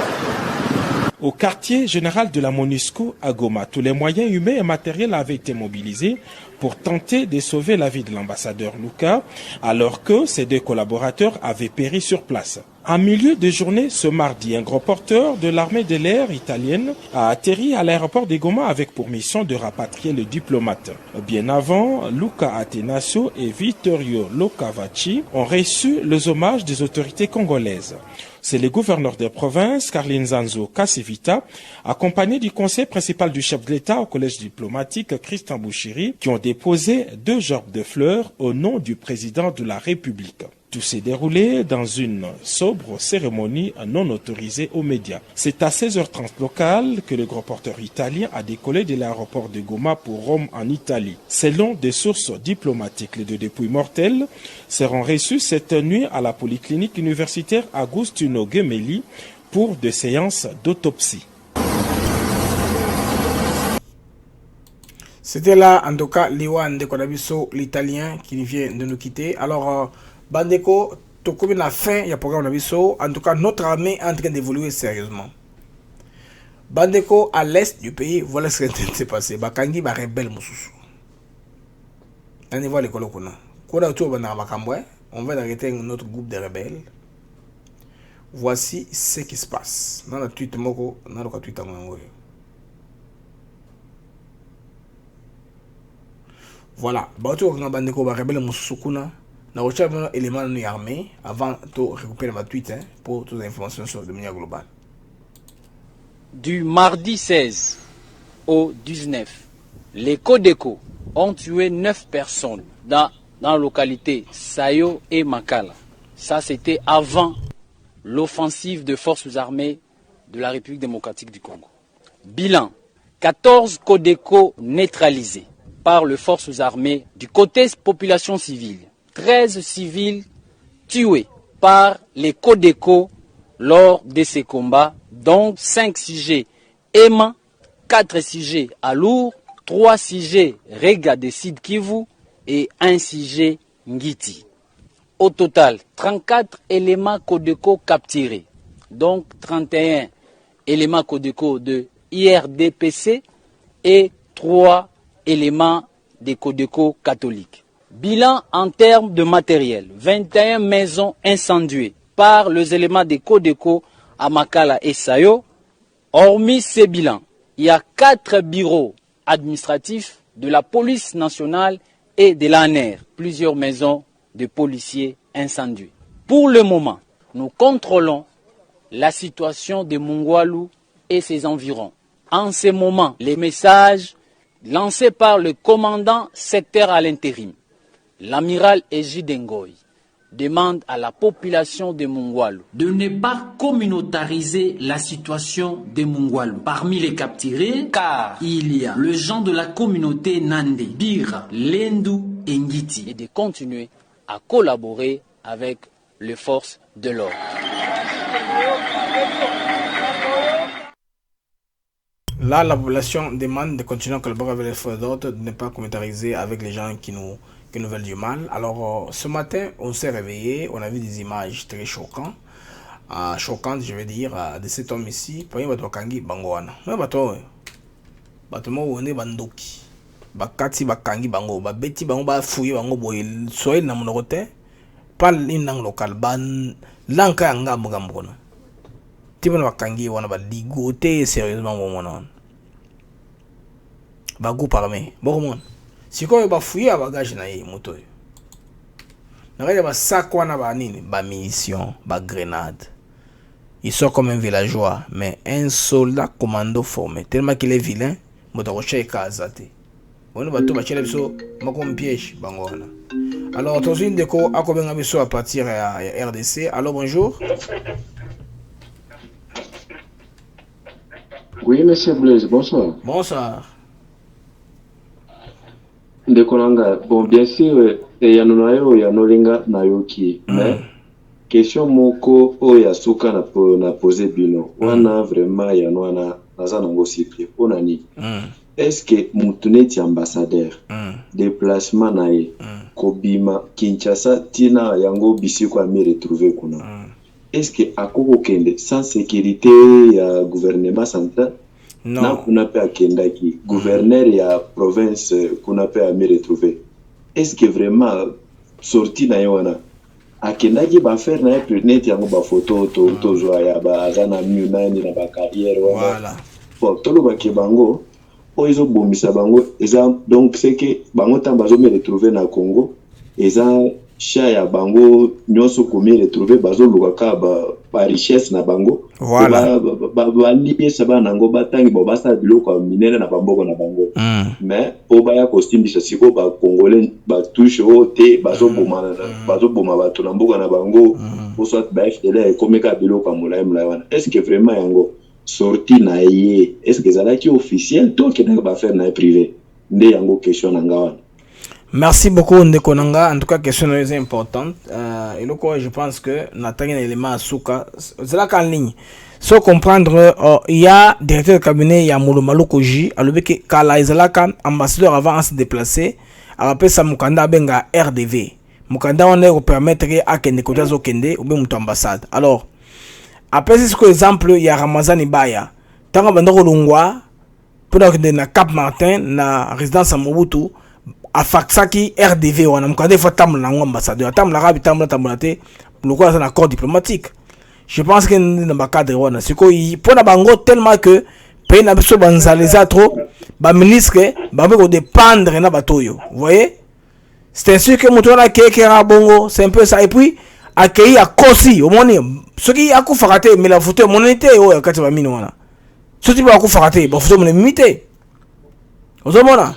Au quartier général de la MONUSCO à Goma, tous les moyens humains et matériels avaient été mobilisés pour tenter de sauver la vie de l'ambassadeur Luca, alors que ses 2 collaborateurs avaient péri sur place. En milieu de journée, ce mardi, un gros porteur de l'armée de l'air italienne a atterri à l'aéroport de Goma avec pour mission de rapatrier le diplomate. Bien avant, Luca Atenaso et Vittorio Locavacci ont reçu les hommages des autorités congolaises. C'est le gouverneur des provinces, Carlinzanzo Kasivita, accompagné du conseil principal du chef de l'État au collège diplomatique Christian Bouchiri, qui ont déposé 2 gerbes de fleurs au nom du président de la République. Tout s'est déroulé dans une sobre cérémonie non autorisée aux médias. C'est à 16h30 locale que le gros porteur italien a décollé de l'aéroport de Goma pour Rome en Italie. Selon des sources diplomatiques, les 2 dépouilles mortelles seront reçues cette nuit à la polyclinique universitaire Agostino Gemelli pour des séances d'autopsie. C'était là, en tout cas, Liwan de Kodabiso, l'italien, qui vient de nous quitter. Alors, Bandeko, tout comme la fin, il y a un programme Nabiso. En tout cas, notre armée est en train d'évoluer sérieusement. Bandeko, à l'est du pays, voilà ce qui est en train de se passer. Bakangi, ba rebelle Moussou. On voit les colocons. On va arrêter notre groupe de rebelles. Voici ce qui se passe. Dans la tweet moko, dans le tweet voilà. Bandeko, Bandeko, ba rebelle Moussou. Nous avons un élément de l'armée avant de récupérer ma tweet pour toutes les informations sur de manière globale. Du mardi 16 au 19, les Codeco ont tué 9 personnes dans la localité Sayo et Makala. Ça, c'était avant l'offensive des forces armées de la République démocratique du Congo. Bilan, 14 Codeco neutralisés par les forces armées du côté population civile. 13 civils tués par les Codeco lors de ces combats, dont 5 CG Ema, 4 CG Alour, 3 CG Rega de Sud Kivu et 1 CG Ngiti. Au total, 34 éléments Codeco capturés, donc 31 éléments Codeco de IRDPC et 3 éléments des Codeco catholiques. Bilan en termes de matériel, 21 maisons incendiées par les éléments des Codeco à Makala et Sayo. Hormis ces bilans, il y a 4 bureaux administratifs de la police nationale et de l'ANR, plusieurs maisons de policiers incendiées. Pour le moment, nous contrôlons la situation de Mungwalu et ses environs. En ce moment, les messages lancés par le commandant secteur à l'intérim, l'amiral Ejide Ngoy, demande à la population de Mungwalu de ne pas communautariser la situation de Mungwalu parmi les capturés, car il y a le gens de la communauté Nande, Bira, Lendu et Ngiti, et de continuer à collaborer avec les forces de l'ordre. Là, la population demande de continuer à collaborer avec les forces d'ordre, de ne pas communautariser avec les gens qui nous veulent du mal. Alors, ce matin, on s'est réveillé, on a vu des images très choquantes, je veux dire, de cet homme ici. Pour nous, Kangi Bangoana. Mais on est bandoki. Bakati Bakangi Bango, Beti Bango, Fouille Bango, Boy, Soil, Namonote, parle une langue locale ban langue ya ngambo ngambo na tibona bakangi wana ba ligoter sérieusement mon ba groupe armé bon sikoyo ba fouiller bagage na ye moto yo na ba sac wana ba nini ba munitions ba grenades. Ils sont comme un villageois, mais un soldat commando formé. Tellement qu'il est vilain, il est casé. On va tout bâtir un piège. Alors, dans une déco, à combien de à partir à RDC. Alors, bonjour. Oui, monsieur Blaise, bonsoir. Bonsoir. Ndekolanga, bon, bien sûr, il y a Nolinga Nayoki, mais question moko oya suka na poser bino wana vraiment ya nwana nazana ngo sipie onani est-ce que mutuneti ambassadeur déplacement na ye kobima Kinshasa tina yango bisiko ami retrouver kuna est-ce que akoko kende sans sécurité ya gouvernement central na kuna pe akenda ki gouverneur ya province kuna pe ami retrouver est-ce que vraiment sorti na yona akendaki ba faire na net yango ba photo to joa ya ba azana miunani na ba carrière voilà bon tolo ba ke bango o izo bomisa bango eza donc c'est que bango tamba zo me retrouver na Congo eza cha ya bango nyoso komi retrouver bazo lukaka ba richesse na bango voilà ba libye sabana ngo batangi bo basa biloko minene na bamboko na bango mais o ba ya costume siko ba congolais ba touche o te bazo boma bato na mboka na bango o soit ba FDL komeka biloko mulai wana est-ce que vraiment yango sorti na ye est-ce que zalaki officiel to ke na ba faire na privé nde yango question na ngawana. Merci beaucoup Ndekonanga. En tout cas, question est importante. Et le quoi, je pense que Nathalie un élément à Souka. C'est là qu'en ligne. Sans comprendre, il y a directeur de cabinet, il y a Mouloumalo Koji. Alors que Kala Izalaka, ambassadeur avant à se déplacer, a rappelé ça Mukanda Benga RDV. Mukanda on est permettre à Kende Kotazo Kende ou bien mon ambassade. Alors, après c'est ce exemple, il y a Ramazani Baya. Tant que Bandoro Lungwa, pendant que na Cap Martin, na résidence à Mobutu. A faxaki RDV wana mukande fa tamla na ambassadeur tamla rabi tamla tamlate loko na accord diplomatique. Je pense que dans ba cadre wana siko pour na bango tellement que pays na biso banzaleza trop ba ministre ba ko dépendre na batoyo. Vous voyez? C'est sûr que mutona kekera bongo, c'est un peu ça et puis accueilli à Kosi au moni ce qui a ku farate mais la photo monité o yakati ba mino wana. Ce qui ba ku farate ba photo mon mité. Ozomona?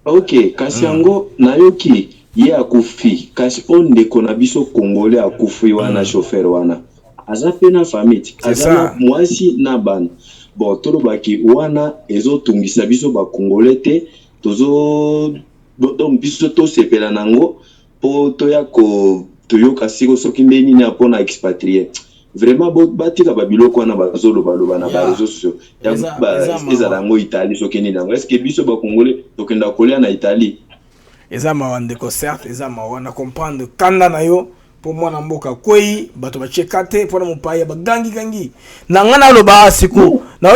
Ok, kasi yango nayoki ye akufi kasi onde kona biso congolais akufi wana chauffeur wana aza pe na famille aza mwasi na bana bon tolo baki wana ezo tungisa biso ba congolais te tozo donc biso to sepela nango po to ya ko toyoka siko soki ndeni na pona expatrié vraiment batika babiloko wana bazolo baloba na ba réseaux sociaux eza lango Italie soki ni nango est-ce que biso ba congolais tokenda kolia na Italie eza mawande ko certes eza mawana comprendre kanda na yo pour moi na mboka kwei bato ba chekate pour na mupaya ba gangi na ngana loba siku na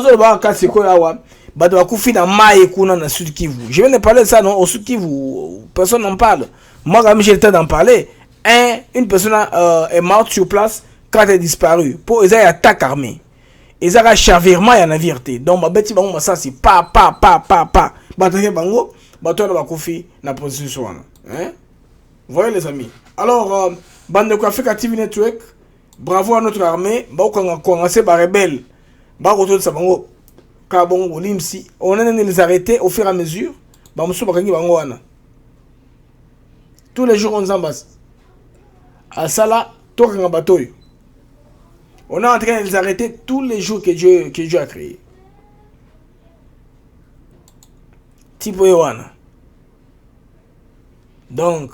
zo ba ka siku yawa bato ba kufi na mai kuna na Sud Kivu. Je viens de parler de ça non au Sud Kivu, personne n'en parle. Moi quand j'ai le temps d'en parler, une personne est morte sur place quand elle est disparue pour ils ont attaque armée. Ils ont chavirement et navire té. Donc ba beti bango ça c'est pa bato bango bato na kufi na position hein. Voyez les amis. Alors bande de Africa TV Network, bravo à notre armée, ba ko commencer ba rebelle. Ba retour ça bango ka bongo limsi, on a les arrêter au fur et à mesure, ba musu ba kangi bango wana. Tous les jours on s'embasse. À ça là, toka batoy. On est en train de les arrêter tous les jours que Dieu a créé. Tipo Yoana. Donc,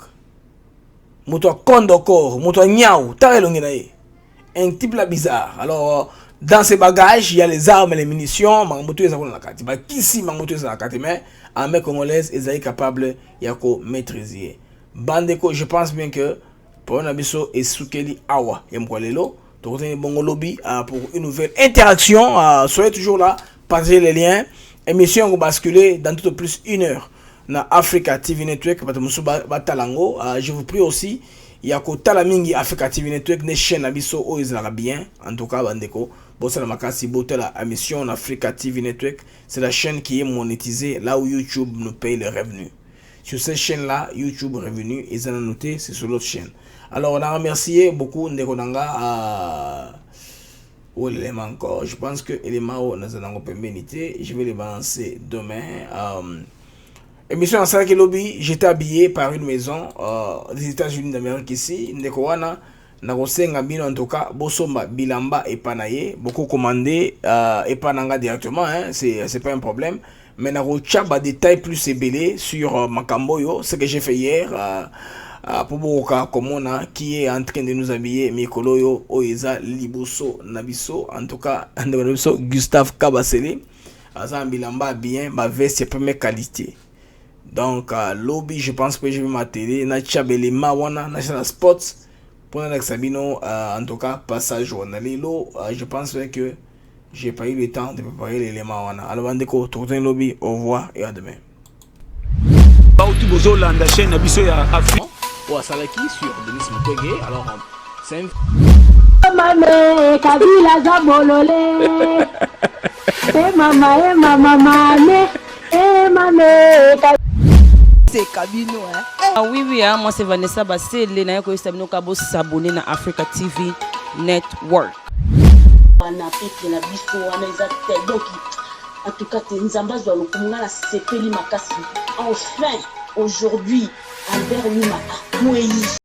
Mouto Kondokor, Mouto Niao, Tarelonginae. Un type là bizarre. Alors, dans ces bagages, il y a les armes et les munitions. Mangmoto est la carte. Ici, Mangmoto est la carte. Mais, armée congolaise, ils sont capables de maîtriser. Bandeko, je pense bien que pour un abisso et Soukeli Awa, Yemkwalelo. Donc, bon lobby pour une nouvelle interaction. Soyez toujours là, partagez les liens. Émission va basculer dans tout au plus 1 heure. na Africa TV Network batamusu batalango. Je vous prie aussi il y a kotala mingi Africa TV Network ne chaîne abiso o ezala bien en tout cas bandeko bosala makasi botela émission Africa TV Network, c'est la chaîne qui est monétisée là où YouTube nous paye les revenus. Sur cette chaîne là YouTube revenu ils ont noté c'est sur l'autre chaîne. Alors on a remercié beaucoup Ndekonanga à l'élément encore. Je pense que l'élément nous allons pénalité. Je vais les balancer demain. Émission en salle lobby, j'étais habillé par une maison des États-Unis d'Amérique ici. Ndekowana nakosenga bino en tout cas bosomba bilamba et panaye beaucoup commandé et pananga directement hein, c'est pas un problème. Mais nakochaba détail plus ébélé sur Makamboyo, ce que j'ai fait hier. Poboka Komona qui est en train de nous habiller Mikoloyo Oeza Liboso Nabiso en tout cas Gustave Kabasele Azambilamba bien ma veste c'est première qualité donc lobby je pense que je vais m'atteler na chabele mawana National Sports pour Sabino en tout cas passage journalilo je pense que j'ai pas eu le temps de préparer l'élément wana alors bandeko tourner lobby au revoir et à demain Bauti Bozolanda chaîne Abiso ya Afrique ou à Salaki sur Denis Mukwege. Alors, c'est un... Mame, Kabila Zabolole. Mame, c'est Kabino, hein? Ah oui, hein, moi c'est Vanessa Bassé, Lena Yoko Sabino Kabo s'abonner na Africa TV Network. Wana pete na biso wana ezate donc en tout cas Nzambazo alokumunga na sepeli makasi. Enfin, aujourd'hui, Albert Lumaka, Moïse.